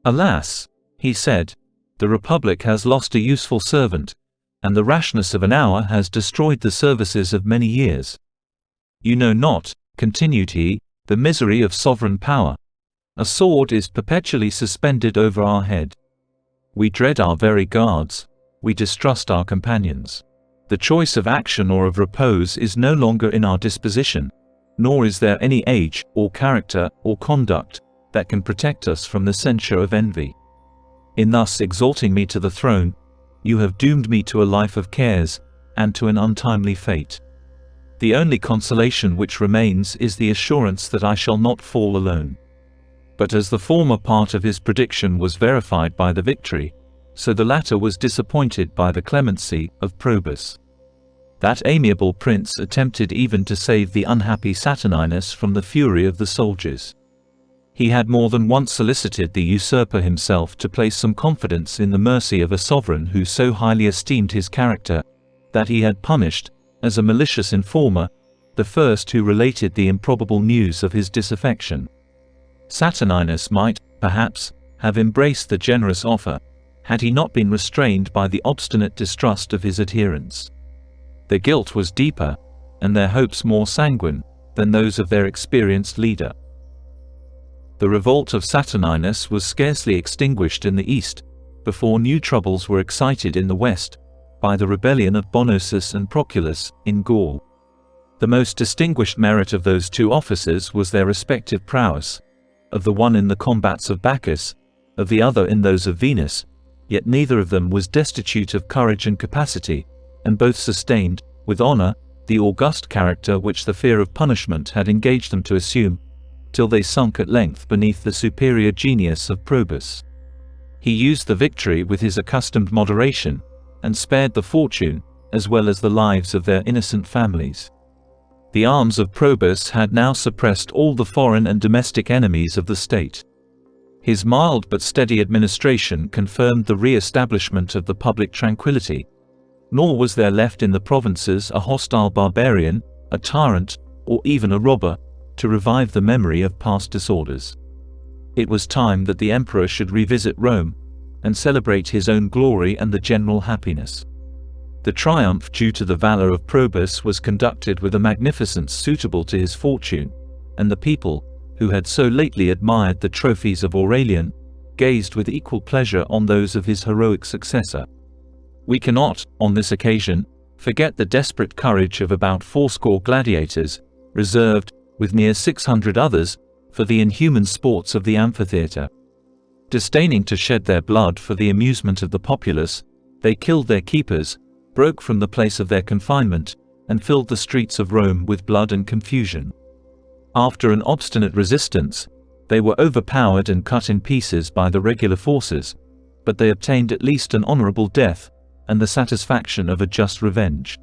"Alas," he said, "the Republic has lost a useful servant, and the rashness of an hour has destroyed the services of many years. You know not," continued he, The misery of sovereign power. A sword is perpetually suspended over our head. We dread our very guards, we distrust our companions. The choice of action or of repose is no longer in our disposition, nor is there any age, or character, or conduct, that can protect us from the censure of envy. In thus exalting me to the throne, you have doomed me to a life of cares, and to an untimely fate. The only consolation which remains is the assurance that I shall not fall alone. But as the former part of his prediction was verified by the victory, so the latter was disappointed by the clemency of Probus. That amiable prince attempted even to save the unhappy Saturninus from the fury of the soldiers. He had more than once solicited the usurper himself to place some confidence in the mercy of a sovereign who so highly esteemed his character, that he had punished, as a malicious informer, the first who related the improbable news of his disaffection. Saturninus might, perhaps, have embraced the generous offer, had he not been restrained by the obstinate distrust of his adherents. Their guilt was deeper, and their hopes more sanguine, than those of their experienced leader. The revolt of Saturninus was scarcely extinguished in the east, before new troubles were excited in the west, by the rebellion of Bonosus and Proculus, in Gaul. The most distinguished merit of those two officers was their respective prowess, of the one in the combats of Bacchus, of the other in those of Venus, yet neither of them was destitute of courage and capacity, and both sustained, with honor, the august character which the fear of punishment had engaged them to assume, till they sunk at length beneath the superior genius of Probus. He used the victory with his accustomed moderation, and spared the fortune, as well as the lives of their innocent families. The arms of Probus had now suppressed all the foreign and domestic enemies of the state. His mild but steady administration confirmed the re-establishment of the public tranquility, nor was there left in the provinces a hostile barbarian, a tyrant, or even a robber, to revive the memory of past disorders. It was time that the emperor should revisit Rome, and celebrate his own glory and the general happiness. The triumph due to the valor of Probus was conducted with a magnificence suitable to his fortune, and the people, who had so lately admired the trophies of Aurelian, gazed with equal pleasure on those of his heroic successor. We cannot, on this occasion, forget the desperate courage of about 80 gladiators, reserved, with near 600 others, for the inhuman sports of the amphitheatre. Disdaining to shed their blood for the amusement of the populace, they killed their keepers, broke from the place of their confinement, and filled the streets of Rome with blood and confusion. After an obstinate resistance, they were overpowered and cut in pieces by the regular forces, but they obtained at least an honorable death, and the satisfaction of a just revenge.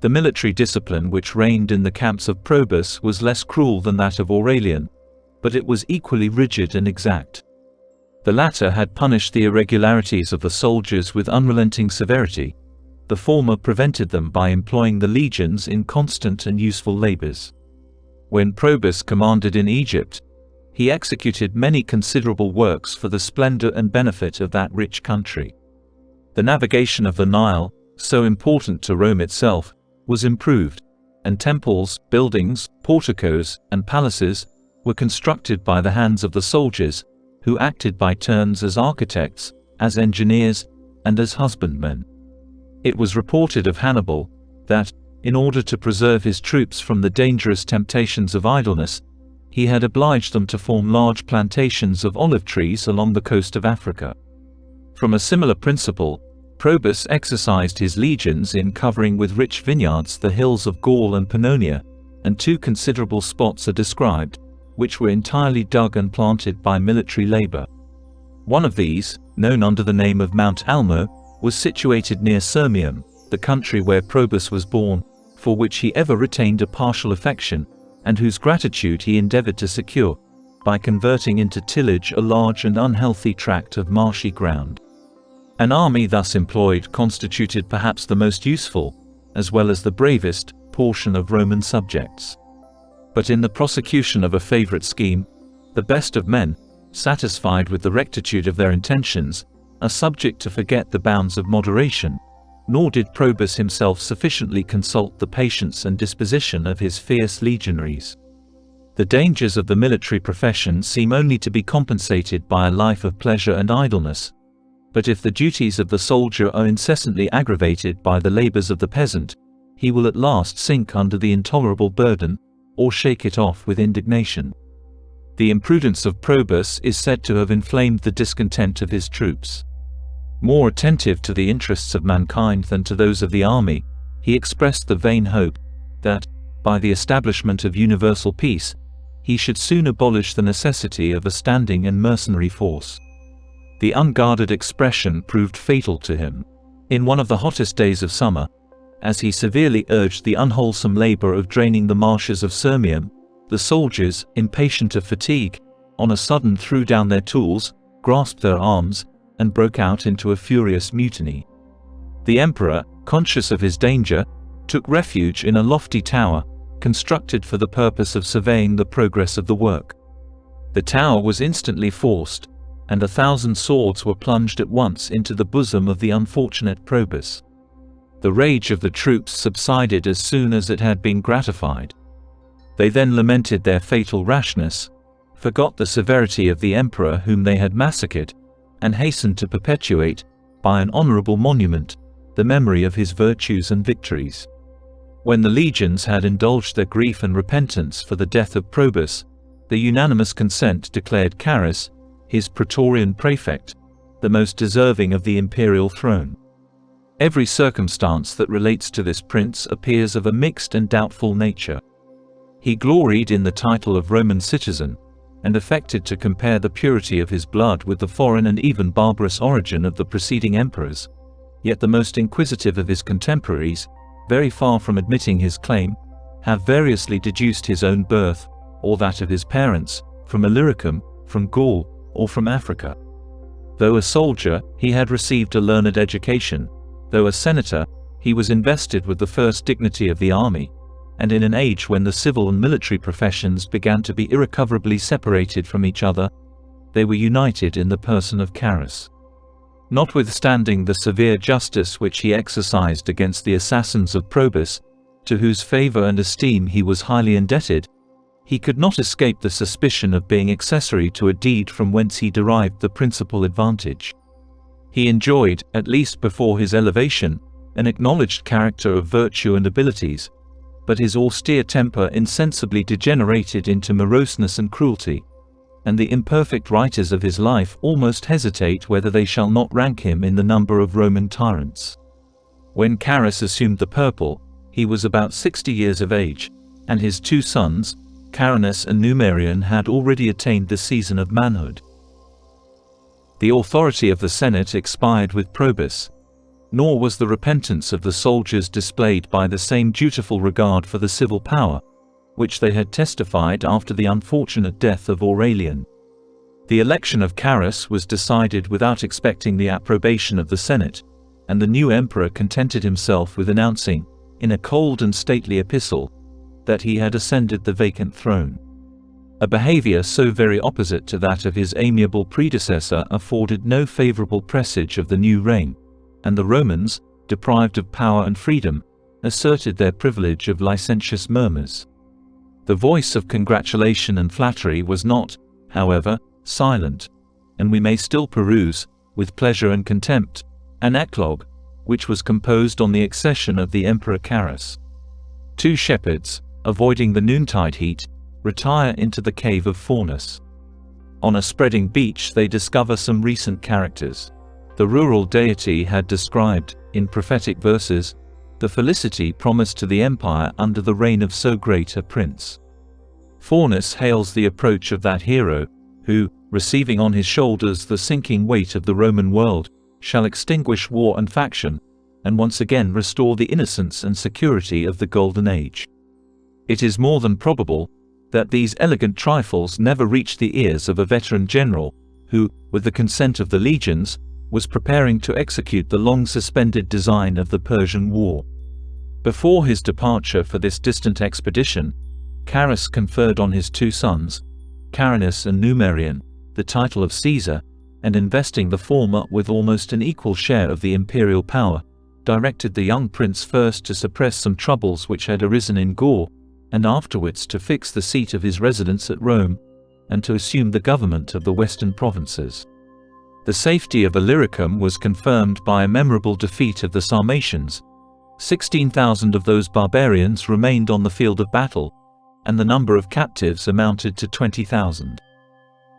The military discipline which reigned in the camps of Probus was less cruel than that of Aurelian, but it was equally rigid and exact. The latter had punished the irregularities of the soldiers with unrelenting severity. The former prevented them by employing the legions in constant and useful labors. When Probus commanded in Egypt, he executed many considerable works for the splendor and benefit of that rich country. The navigation of the Nile, so important to Rome itself, was improved, and temples, buildings, porticos, and palaces were constructed by the hands of the soldiers, who acted by turns as architects, as engineers, and as husbandmen. It was reported of Hannibal that, in order to preserve his troops from the dangerous temptations of idleness, he had obliged them to form large plantations of olive trees along the coast of Africa. From a similar principle, Probus exercised his legions in covering with rich vineyards the hills of Gaul and Pannonia, and 2 considerable spots are described, which were entirely dug and planted by military labor. One of these, known under the name of Mount Almo, was situated near Sirmium, the country where Probus was born, for which he ever retained a partial affection, and whose gratitude he endeavored to secure, by converting into tillage a large and unhealthy tract of marshy ground. An army thus employed constituted perhaps the most useful, as well as the bravest, portion of Roman subjects. But in the prosecution of a favorite scheme, the best of men, satisfied with the rectitude of their intentions, are subject to forget the bounds of moderation, nor did Probus himself sufficiently consult the patience and disposition of his fierce legionaries. The dangers of the military profession seem only to be compensated by a life of pleasure and idleness. But if the duties of the soldier are incessantly aggravated by the labors of the peasant, he will at last sink under the intolerable burden, or shake it off with indignation. The imprudence of Probus is said to have inflamed the discontent of his troops. More attentive to the interests of mankind than to those of the army, he expressed the vain hope that, by the establishment of universal peace, he should soon abolish the necessity of a standing and mercenary force. The unguarded expression proved fatal to him. In one of the hottest days of summer, as he severely urged the unwholesome labor of draining the marshes of Sirmium, the soldiers, impatient of fatigue, on a sudden threw down their tools, grasped their arms, and broke out into a furious mutiny. The emperor, conscious of his danger, took refuge in a lofty tower, constructed for the purpose of surveying the progress of the work. The tower was instantly forced, and 1,000 swords were plunged at once into the bosom of the unfortunate Probus. The rage of the troops subsided as soon as it had been gratified. They then lamented their fatal rashness, forgot the severity of the emperor whom they had massacred, and hastened to perpetuate, by an honorable monument, the memory of his virtues and victories. When the legions had indulged their grief and repentance for the death of Probus, the unanimous consent declared Carus, his praetorian prefect, the most deserving of the imperial throne. Every circumstance that relates to this prince appears of a mixed and doubtful nature. He gloried in the title of Roman citizen, and affected to compare the purity of his blood with the foreign and even barbarous origin of the preceding emperors. Yet the most inquisitive of his contemporaries, very far from admitting his claim, have variously deduced his own birth, or that of his parents, from Illyricum, from Gaul, or from Africa. Though a soldier, he had received a learned education. Though a senator, he was invested with the first dignity of the army, and in an age when the civil and military professions began to be irrecoverably separated from each other, they were united in the person of Carus. Notwithstanding the severe justice which he exercised against the assassins of Probus, to whose favor and esteem he was highly indebted, he could not escape the suspicion of being accessory to a deed from whence he derived the principal advantage. He enjoyed, at least before his elevation, an acknowledged character of virtue and abilities, but his austere temper insensibly degenerated into moroseness and cruelty, and the imperfect writers of his life almost hesitate whether they shall not rank him in the number of Roman tyrants. When Carus assumed the purple, he was about 60 years of age, and his 2 sons, Carinus and Numerian, had already attained the season of manhood. The authority of the Senate expired with Probus, nor was the repentance of the soldiers displayed by the same dutiful regard for the civil power, which they had testified after the unfortunate death of Aurelian. The election of Carus was decided without expecting the approbation of the Senate, and the new emperor contented himself with announcing, in a cold and stately epistle, that he had ascended the vacant throne. A behavior so very opposite to that of his amiable predecessor afforded no favorable presage of the new reign, and the Romans, deprived of power and freedom, asserted their privilege of licentious murmurs. The voice of congratulation and flattery was not, however, silent, and we may still peruse, with pleasure and contempt, an eclogue, which was composed on the accession of the Emperor Carus. 2 shepherds, avoiding the noontide heat, retire into the cave of Faunus. On a spreading beach they discover some recent characters. The rural deity had described, in prophetic verses, the felicity promised to the empire under the reign of so great a prince. Faunus hails the approach of that hero, who, receiving on his shoulders the sinking weight of the Roman world, shall extinguish war and faction, and once again restore the innocence and security of the Golden Age. It is more than probable that these elegant trifles never reached the ears of a veteran general, who, with the consent of the legions, was preparing to execute the long-suspended design of the Persian War. Before his departure for this distant expedition, Carus conferred on his 2 sons, Carinus and Numerian, the title of Caesar, and investing the former with almost an equal share of the imperial power, directed the young prince first to suppress some troubles which had arisen in Gaul, and afterwards to fix the seat of his residence at Rome, and to assume the government of the western provinces. The safety of Illyricum was confirmed by a memorable defeat of the Sarmatians. 16,000 of those barbarians remained on the field of battle, and the number of captives amounted to 20,000.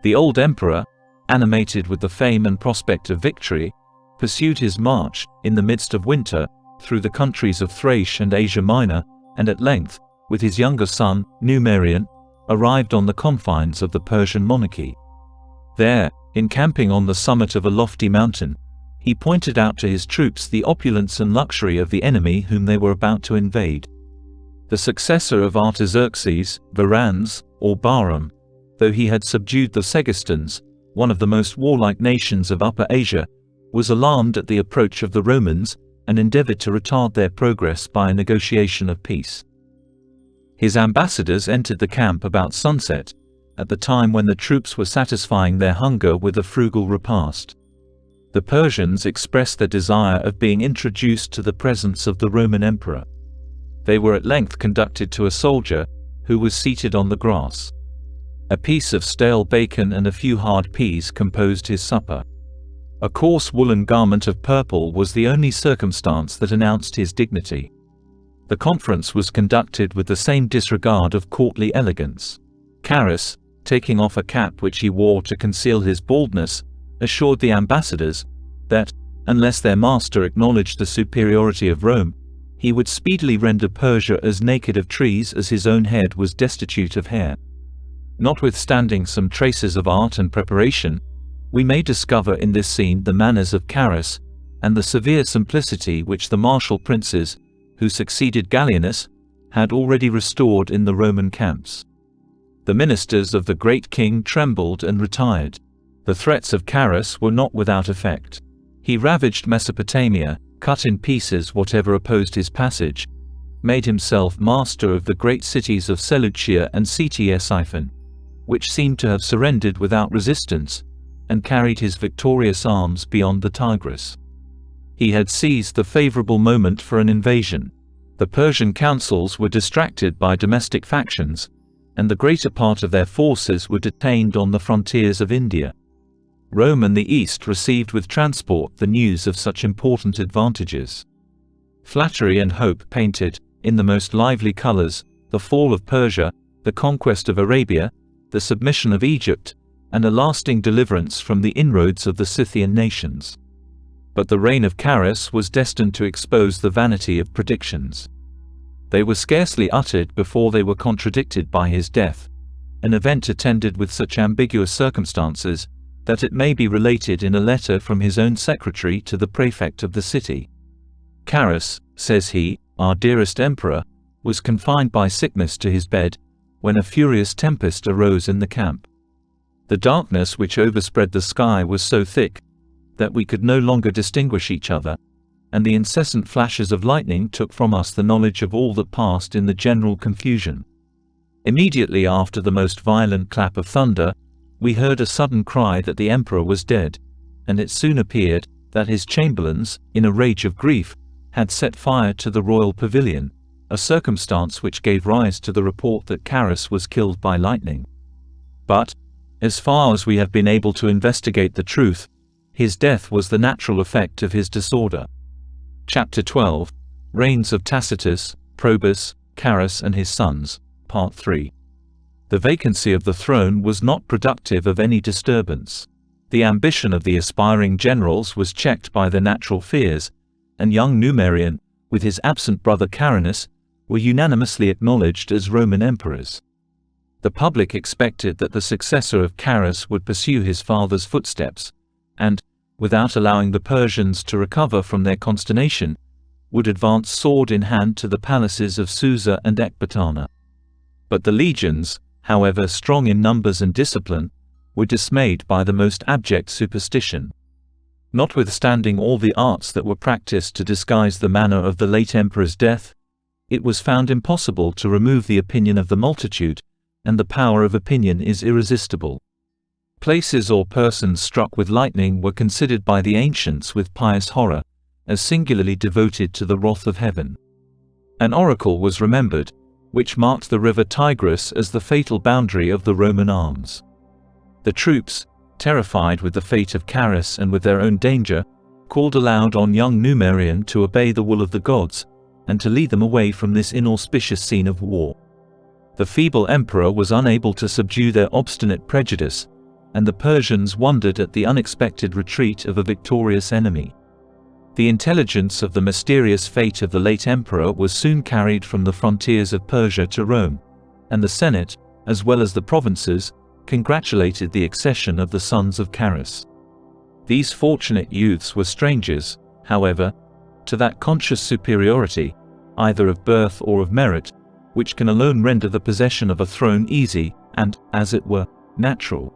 The old emperor, animated with the fame and prospect of victory, pursued his march, in the midst of winter, through the countries of Thrace and Asia Minor, and at length, with his younger son, Numerian, arrived on the confines of the Persian monarchy. There, encamping on the summit of a lofty mountain, he pointed out to his troops the opulence and luxury of the enemy whom they were about to invade. The successor of Artaxerxes, Varans, or Bahram, though he had subdued the Segestans, one of the most warlike nations of Upper Asia, was alarmed at the approach of the Romans and endeavored to retard their progress by a negotiation of peace. His ambassadors entered the camp about sunset, at the time when the troops were satisfying their hunger with a frugal repast. The Persians expressed their desire of being introduced to the presence of the Roman emperor. They were at length conducted to a soldier, who was seated on the grass. A piece of stale bacon and a few hard peas composed his supper. A coarse woolen garment of purple was the only circumstance that announced his dignity. The conference was conducted with the same disregard of courtly elegance. Carus, taking off a cap which he wore to conceal his baldness, assured the ambassadors that, unless their master acknowledged the superiority of Rome, he would speedily render Persia as naked of trees as his own head was destitute of hair. Notwithstanding some traces of art and preparation, we may discover in this scene the manners of Carus, and the severe simplicity which the martial princes, who succeeded Gallienus, had already restored in the Roman camps. The ministers of the great king trembled and retired. The threats of Carus were not without effect. He ravaged Mesopotamia, cut in pieces whatever opposed his passage, made himself master of the great cities of Seleucia and Ctesiphon, which seemed to have surrendered without resistance, and carried his victorious arms beyond the Tigris. He had seized the favorable moment for an invasion. The Persian councils were distracted by domestic factions, and the greater part of their forces were detained on the frontiers of India. Rome and the East received with transport the news of such important advantages. Flattery and hope painted, in the most lively colors, the fall of Persia, the conquest of Arabia, the submission of Egypt, and a lasting deliverance from the inroads of the Scythian nations. But the reign of Carus was destined to expose the vanity of predictions. They were scarcely uttered before they were contradicted by his death, an event attended with such ambiguous circumstances that it may be related in a letter from his own secretary to the prefect of the city. Carus, says he, our dearest emperor, was confined by sickness to his bed, when a furious tempest arose in the camp. The darkness which overspread the sky was so thick that we could no longer distinguish each other, and the incessant flashes of lightning took from us the knowledge of all that passed in the general confusion. Immediately after the most violent clap of thunder, we heard a sudden cry that the emperor was dead, and it soon appeared that his chamberlains, in a rage of grief, had set fire to the royal pavilion, a circumstance which gave rise to the report that Carus was killed by lightning. But, as far as we have been able to investigate the truth, his death was the natural effect of his disorder. Chapter 12. Reigns of Tacitus, Probus, Carus and his sons, Part 3. The vacancy of the throne was not productive of any disturbance. The ambition of the aspiring generals was checked by their natural fears, and young Numerian, with his absent brother Carinus, were unanimously acknowledged as Roman emperors. The public expected that the successor of Carus would pursue his father's footsteps, and, without allowing the Persians to recover from their consternation, would advance sword in hand to the palaces of Susa and Ecbatana. But the legions, however strong in numbers and discipline, were dismayed by the most abject superstition. Notwithstanding all the arts that were practiced to disguise the manner of the late emperor's death, it was found impossible to remove the opinion of the multitude, and the power of opinion is irresistible. Places or persons struck with lightning were considered by the ancients with pious horror, as singularly devoted to the wrath of heaven. An oracle was remembered, which marked the river Tigris as the fatal boundary of the Roman arms. The troops, terrified with the fate of Carus and with their own danger, called aloud on young Numerian to obey the will of the gods, and to lead them away from this inauspicious scene of war. The feeble emperor was unable to subdue their obstinate prejudice, and the Persians wondered at the unexpected retreat of a victorious enemy. The intelligence of the mysterious fate of the late emperor was soon carried from the frontiers of Persia to Rome, and the Senate, as well as the provinces, congratulated the accession of the sons of Carus. These fortunate youths were strangers, however, to that conscious superiority, either of birth or of merit, which can alone render the possession of a throne easy and, as it were, natural.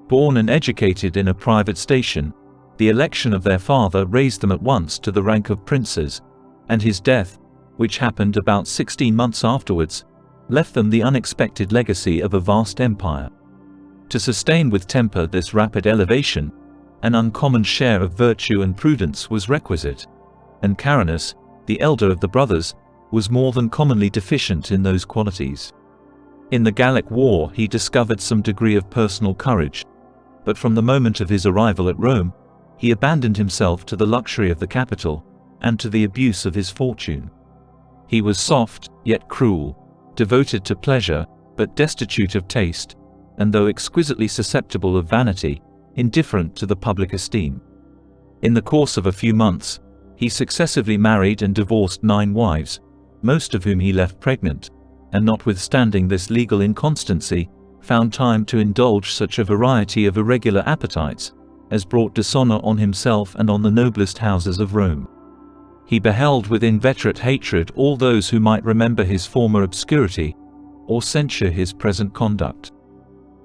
Born and educated in a private station, the election of their father raised them at once to the rank of princes, and his death, which happened about 16 months afterwards, left them the unexpected legacy of a vast empire. To sustain with temper this rapid elevation, an uncommon share of virtue and prudence was requisite, and Carinus, the elder of the brothers, was more than commonly deficient in those qualities. In the Gallic War he discovered some degree of personal courage, but from the moment of his arrival at Rome, he abandoned himself to the luxury of the capital, and to the abuse of his fortune. He was soft, yet cruel, devoted to pleasure, but destitute of taste, and though exquisitely susceptible of vanity, indifferent to the public esteem. In the course of a few months, he successively married and divorced 9 wives, most of whom he left pregnant, and notwithstanding this legal inconstancy, found time to indulge such a variety of irregular appetites, as brought dishonor on himself and on the noblest houses of Rome. He beheld with inveterate hatred all those who might remember his former obscurity, or censure his present conduct.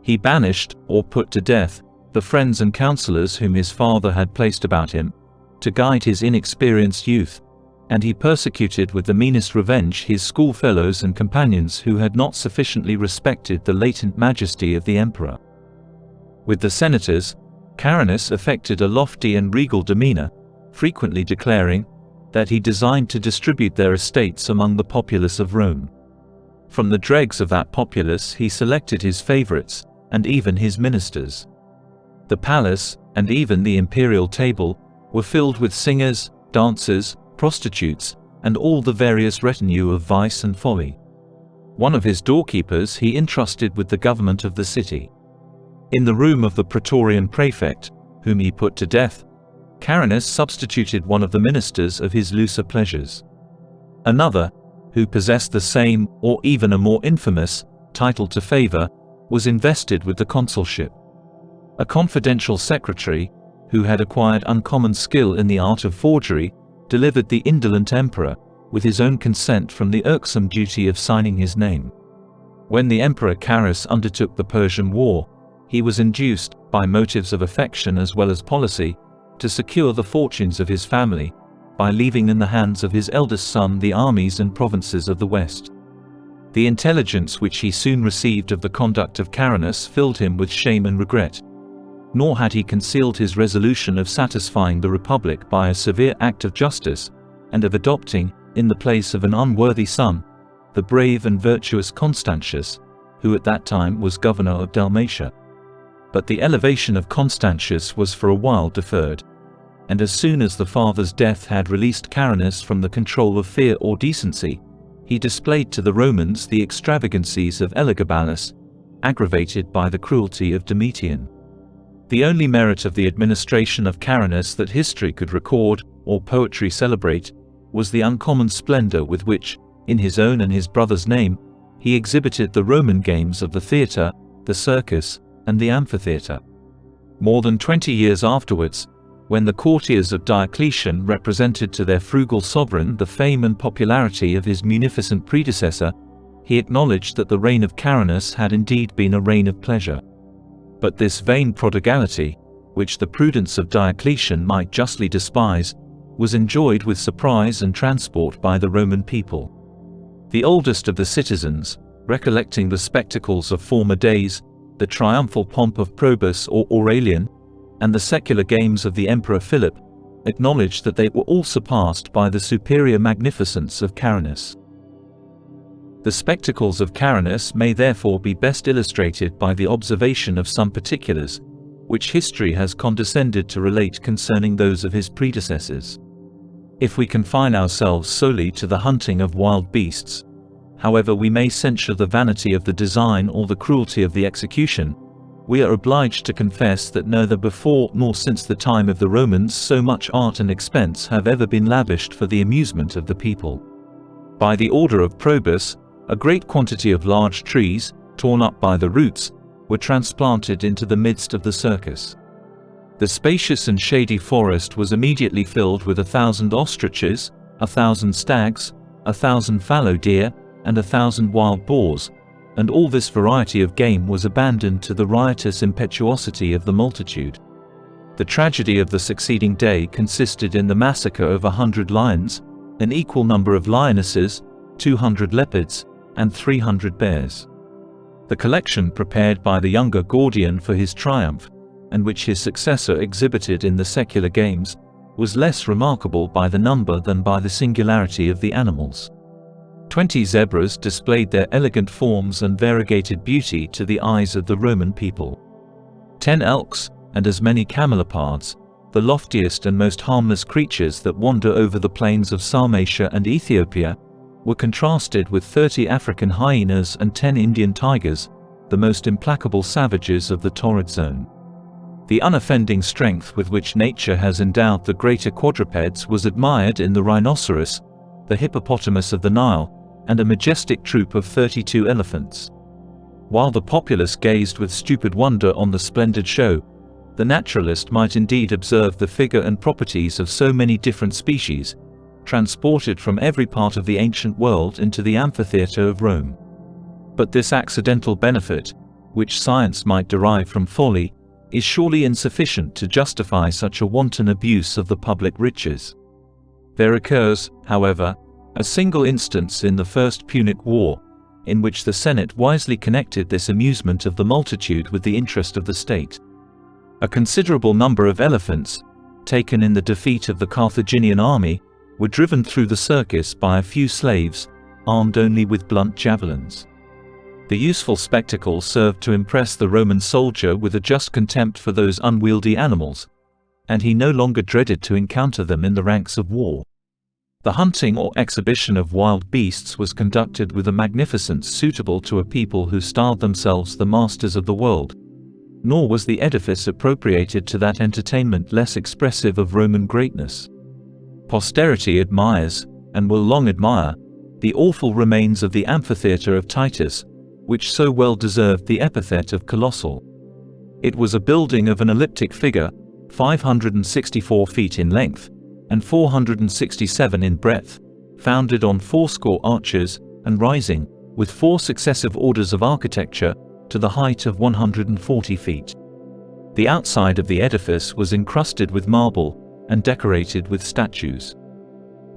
He banished, or put to death, the friends and counselors whom his father had placed about him, to guide his inexperienced youth, and he persecuted with the meanest revenge his schoolfellows and companions who had not sufficiently respected the latent majesty of the emperor. With the senators, Carinus affected a lofty and regal demeanor, frequently declaring that he designed to distribute their estates among the populace of Rome. From the dregs of that populace he selected his favorites, and even his ministers. The palace, and even the imperial table, were filled with singers, dancers, prostitutes, and all the various retinue of vice and folly. One of his doorkeepers he entrusted with the government of the city. In the room of the Praetorian prefect, whom he put to death, Carinus substituted one of the ministers of his looser pleasures. Another, who possessed the same, or even a more infamous, title to favor, was invested with the consulship. A confidential secretary, who had acquired uncommon skill in the art of forgery, delivered the indolent emperor, with his own consent, from the irksome duty of signing his name. When the Emperor Carus undertook the Persian War, he was induced, by motives of affection as well as policy, to secure the fortunes of his family, by leaving in the hands of his eldest son the armies and provinces of the West. The intelligence which he soon received of the conduct of Carinus filled him with shame and regret. Nor had he concealed his resolution of satisfying the Republic by a severe act of justice, and of adopting, in the place of an unworthy son, the brave and virtuous Constantius, who at that time was governor of Dalmatia. But the elevation of Constantius was for a while deferred, and as soon as the father's death had released Carinus from the control of fear or decency, he displayed to the Romans the extravagancies of Elagabalus, aggravated by the cruelty of Domitian. The only merit of the administration of Carinus that history could record, or poetry celebrate, was the uncommon splendor with which, in his own and his brother's name, he exhibited the Roman games of the theater, the circus, and the amphitheater. More than 20 years afterwards, when the courtiers of Diocletian represented to their frugal sovereign the fame and popularity of his munificent predecessor, he acknowledged that the reign of Carinus had indeed been a reign of pleasure. But this vain prodigality, which the prudence of Diocletian might justly despise, was enjoyed with surprise and transport by the Roman people. The oldest of the citizens, recollecting the spectacles of former days, the triumphal pomp of Probus or Aurelian, and the secular games of the Emperor Philip, acknowledged that they were all surpassed by the superior magnificence of Carinus. The spectacles of Caranus may therefore be best illustrated by the observation of some particulars, which history has condescended to relate concerning those of his predecessors. If we confine ourselves solely to the hunting of wild beasts, however we may censure the vanity of the design or the cruelty of the execution, we are obliged to confess that neither before nor since the time of the Romans so much art and expense have ever been lavished for the amusement of the people. By the order of Probus, a great quantity of large trees, torn up by the roots, were transplanted into the midst of the circus. The spacious and shady forest was immediately filled with 1,000 ostriches, 1,000 stags, 1,000 fallow deer, and 1,000 wild boars, and all this variety of game was abandoned to the riotous impetuosity of the multitude. The tragedy of the succeeding day consisted in the massacre of 100 lions, an equal number of lionesses, 200 leopards, and 300 bears. The collection prepared by the younger Gordian for his triumph, and which his successor exhibited in the secular games, was less remarkable by the number than by the singularity of the animals. 20 zebras displayed their elegant forms and variegated beauty to the eyes of the Roman people. 10 elks, and as many camelopards, the loftiest and most harmless creatures that wander over the plains of Sarmatia and Ethiopia, were contrasted with 30 African hyenas and 10 Indian tigers, the most implacable savages of the torrid zone. The unoffending strength with which nature has endowed the greater quadrupeds was admired in the rhinoceros, the hippopotamus of the Nile, and a majestic troop of 32 elephants. While the populace gazed with stupid wonder on the splendid show, the naturalist might indeed observe the figure and properties of so many different species, transported from every part of the ancient world into the amphitheatre of Rome. But this accidental benefit, which science might derive from folly, is surely insufficient to justify such a wanton abuse of the public riches. There occurs, however, a single instance in the First Punic War, in which the Senate wisely connected this amusement of the multitude with the interest of the state. A considerable number of elephants, taken in the defeat of the Carthaginian army, were driven through the circus by a few slaves, armed only with blunt javelins. The useful spectacle served to impress the Roman soldier with a just contempt for those unwieldy animals, and he no longer dreaded to encounter them in the ranks of war. The hunting or exhibition of wild beasts was conducted with a magnificence suitable to a people who styled themselves the masters of the world, nor was the edifice appropriated to that entertainment less expressive of Roman greatness. Posterity admires, and will long admire, the awful remains of the amphitheatre of Titus, which so well deserved the epithet of colossal. It was a building of an elliptic figure, 564 feet in length, and 467 in breadth, founded on 80 arches, and rising, with 4 successive orders of architecture, to the height of 140 feet. The outside of the edifice was encrusted with marble, and decorated with statues.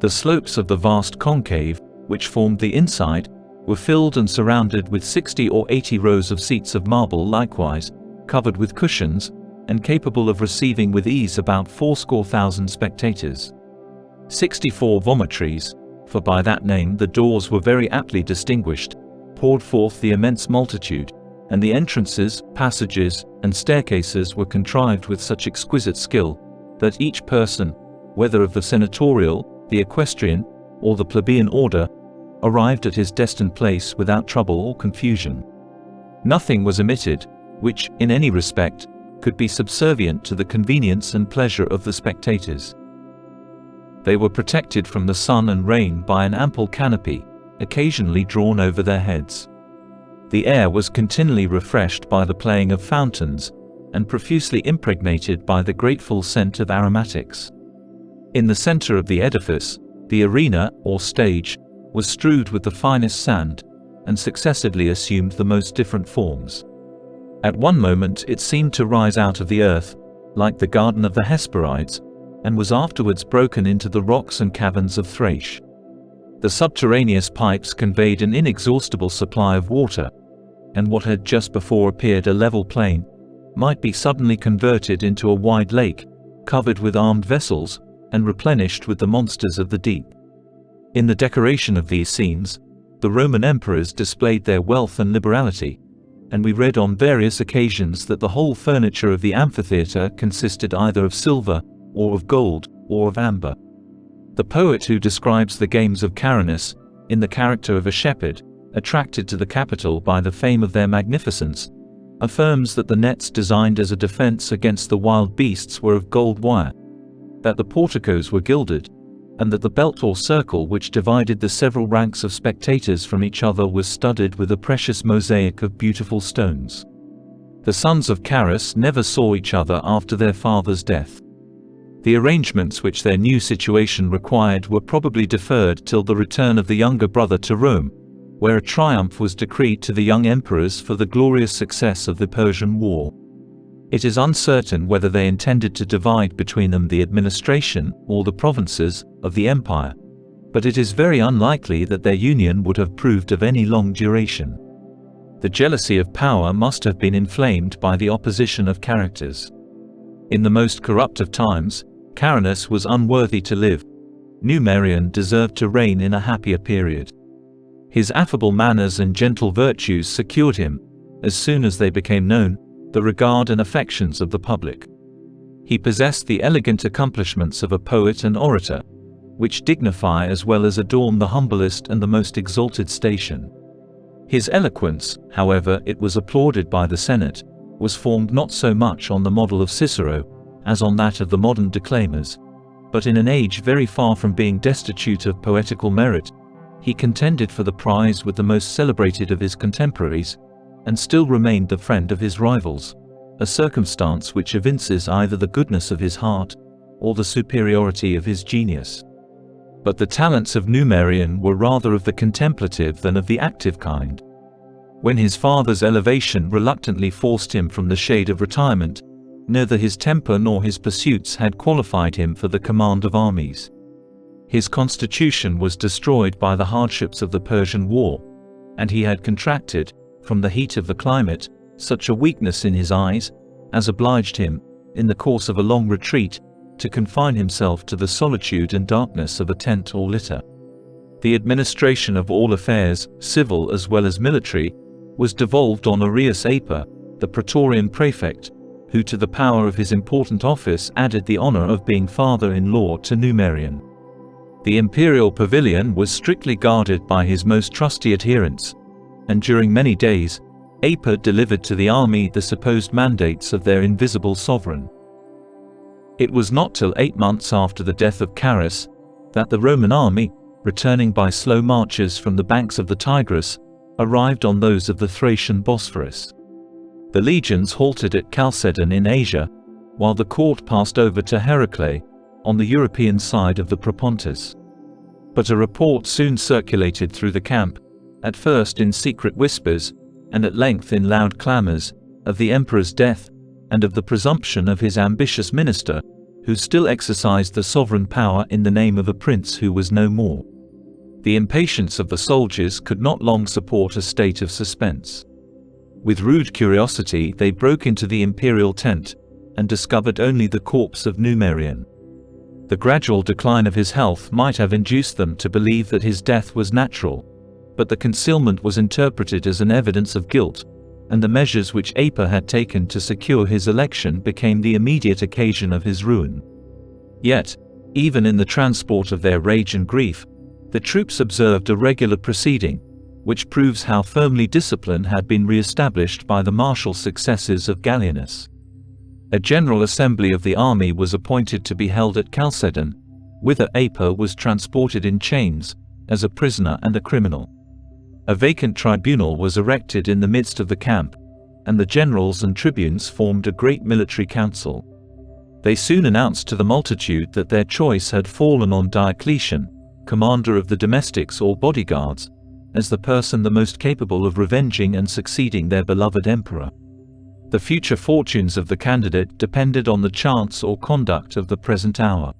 The slopes of the vast concave, which formed the inside, were filled and surrounded with 60 or 80 rows of seats of marble likewise, covered with cushions, and capable of receiving with ease about 80,000 spectators. 64 vomitories, for by that name the doors were very aptly distinguished, poured forth the immense multitude, and the entrances, passages, and staircases were contrived with such exquisite skill, that each person, whether of the senatorial, the equestrian, or the plebeian order, arrived at his destined place without trouble or confusion. Nothing was omitted, which, in any respect, could be subservient to the convenience and pleasure of the spectators. They were protected from the sun and rain by an ample canopy, occasionally drawn over their heads. The air was continually refreshed by the playing of fountains, and profusely impregnated by the grateful scent of aromatics. In the center of the edifice, the arena, or stage, was strewed with the finest sand, and successively assumed the most different forms. At one moment it seemed to rise out of the earth, like the garden of the Hesperides, and was afterwards broken into the rocks and caverns of Thrace. The subterraneous pipes conveyed an inexhaustible supply of water, and what had just before appeared a level plain, might be suddenly converted into a wide lake, covered with armed vessels, and replenished with the monsters of the deep. In the decoration of these scenes, the Roman emperors displayed their wealth and liberality, and we read on various occasions that the whole furniture of the amphitheatre consisted either of silver, or of gold, or of amber. The poet who describes the games of Caranus, in the character of a shepherd, attracted to the capital by the fame of their magnificence, affirms that the nets designed as a defense against the wild beasts were of gold wire, that the porticos were gilded, and that the belt or circle which divided the several ranks of spectators from each other was studded with a precious mosaic of beautiful stones. The sons of Carus never saw each other after their father's death. The arrangements which their new situation required were probably deferred till the return of the younger brother to Rome, where a triumph was decreed to the young emperors for the glorious success of the Persian War. It is uncertain whether they intended to divide between them the administration, or the provinces, of the empire, but it is very unlikely that their union would have proved of any long duration. The jealousy of power must have been inflamed by the opposition of characters. In the most corrupt of times, Caranus was unworthy to live. Numerian deserved to reign in a happier period. His affable manners and gentle virtues secured him, as soon as they became known, the regard and affections of the public. He possessed the elegant accomplishments of a poet and orator, which dignify as well as adorn the humblest and the most exalted station. His eloquence, however it was applauded by the Senate, was formed not so much on the model of Cicero, as on that of the modern declaimers, but in an age very far from being destitute of poetical merit, he contended for the prize with the most celebrated of his contemporaries, and still remained the friend of his rivals, a circumstance which evinces either the goodness of his heart, or the superiority of his genius. But the talents of Numerian were rather of the contemplative than of the active kind. When his father's elevation reluctantly forced him from the shade of retirement, neither his temper nor his pursuits had qualified him for the command of armies. His constitution was destroyed by the hardships of the Persian War, and he had contracted, from the heat of the climate, such a weakness in his eyes, as obliged him, in the course of a long retreat, to confine himself to the solitude and darkness of a tent or litter. The administration of all affairs, civil as well as military, was devolved on Arrius Aper, the Praetorian prefect, who to the power of his important office added the honor of being father-in-law to Numerian. The imperial pavilion was strictly guarded by his most trusty adherents, and during many days, Aper delivered to the army the supposed mandates of their invisible sovereign. It was not till 8 months after the death of Carus that the Roman army, returning by slow marches from the banks of the Tigris, arrived on those of the Thracian Bosphorus. The legions halted at Chalcedon in Asia, while the court passed over to Heraclea, on the European side of the Propontis. But a report soon circulated through the camp, at first in secret whispers, and at length in loud clamors, of the emperor's death, and of the presumption of his ambitious minister, who still exercised the sovereign power in the name of a prince who was no more. The impatience of the soldiers could not long support a state of suspense. With rude curiosity they broke into the imperial tent, and discovered only the corpse of Numerian. The gradual decline of his health might have induced them to believe that his death was natural, but the concealment was interpreted as an evidence of guilt, and the measures which Aper had taken to secure his election became the immediate occasion of his ruin. Yet, even in the transport of their rage and grief, the troops observed a regular proceeding, which proves how firmly discipline had been re-established by the martial successes of Gallienus. A general assembly of the army was appointed to be held at Chalcedon, whither Aper was transported in chains, as a prisoner and a criminal. A vacant tribunal was erected in the midst of the camp, and the generals and tribunes formed a great military council. They soon announced to the multitude that their choice had fallen on Diocletian, commander of the domestics or bodyguards, as the person the most capable of revenging and succeeding their beloved emperor. The future fortunes of the candidate depended on the chance or conduct of the present hour.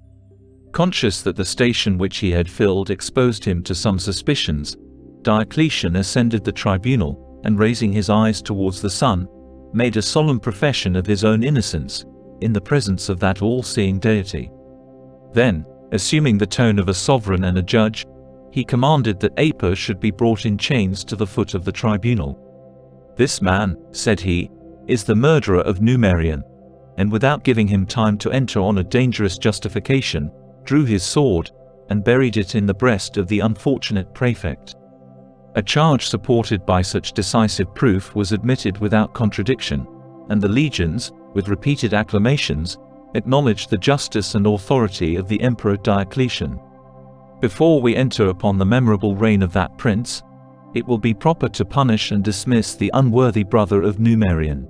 Conscious that the station which he had filled exposed him to some suspicions, Diocletian ascended the tribunal, and raising his eyes towards the sun, made a solemn profession of his own innocence, in the presence of that all-seeing deity. Then, assuming the tone of a sovereign and a judge, he commanded that Aper should be brought in chains to the foot of the tribunal. "This man," said he, "is the murderer of Numerian," and without giving him time to enter on a dangerous justification, drew his sword, and buried it in the breast of the unfortunate prefect. A charge supported by such decisive proof was admitted without contradiction, and the legions, with repeated acclamations, acknowledged the justice and authority of the Emperor Diocletian. Before we enter upon the memorable reign of that prince, it will be proper to punish and dismiss the unworthy brother of Numerian.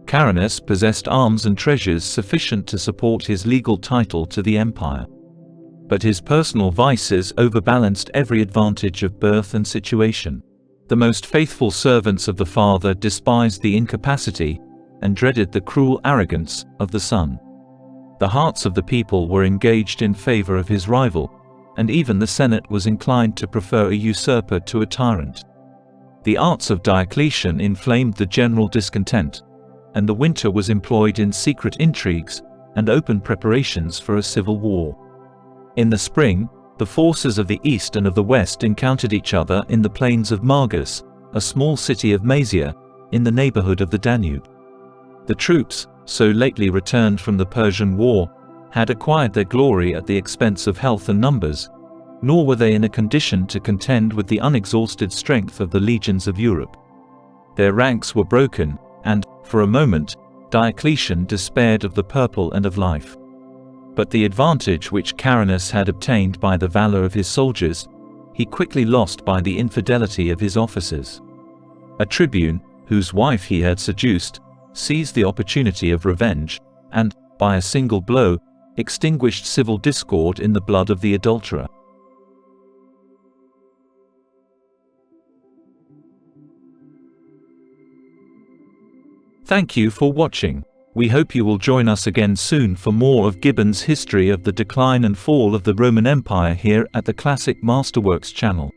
Caranus possessed arms and treasures sufficient to support his legal title to the empire. But his personal vices overbalanced every advantage of birth and situation. The most faithful servants of the father despised the incapacity and dreaded the cruel arrogance of the son. The hearts of the people were engaged in favor of his rival, and even the Senate was inclined to prefer a usurper to a tyrant. The arts of Diocletian inflamed the general discontent, and the winter was employed in secret intrigues and open preparations for a civil war. In the spring, the forces of the east and of the west encountered each other in the plains of Margus, a small city of Maesia, in the neighborhood of the Danube. The troops, so lately returned from the Persian War, had acquired their glory at the expense of health and numbers, nor were they in a condition to contend with the unexhausted strength of the legions of Europe. Their ranks were broken, and, for a moment, Diocletian despaired of the purple and of life. But the advantage which Caranus had obtained by the valor of his soldiers, he quickly lost by the infidelity of his officers. A tribune, whose wife he had seduced, seized the opportunity of revenge, and, by a single blow, extinguished civil discord in the blood of the adulterer. Thank you for watching. We hope you will join us again soon for more of Gibbon's history of the decline and fall of the Roman Empire here at the Classic Masterworks channel.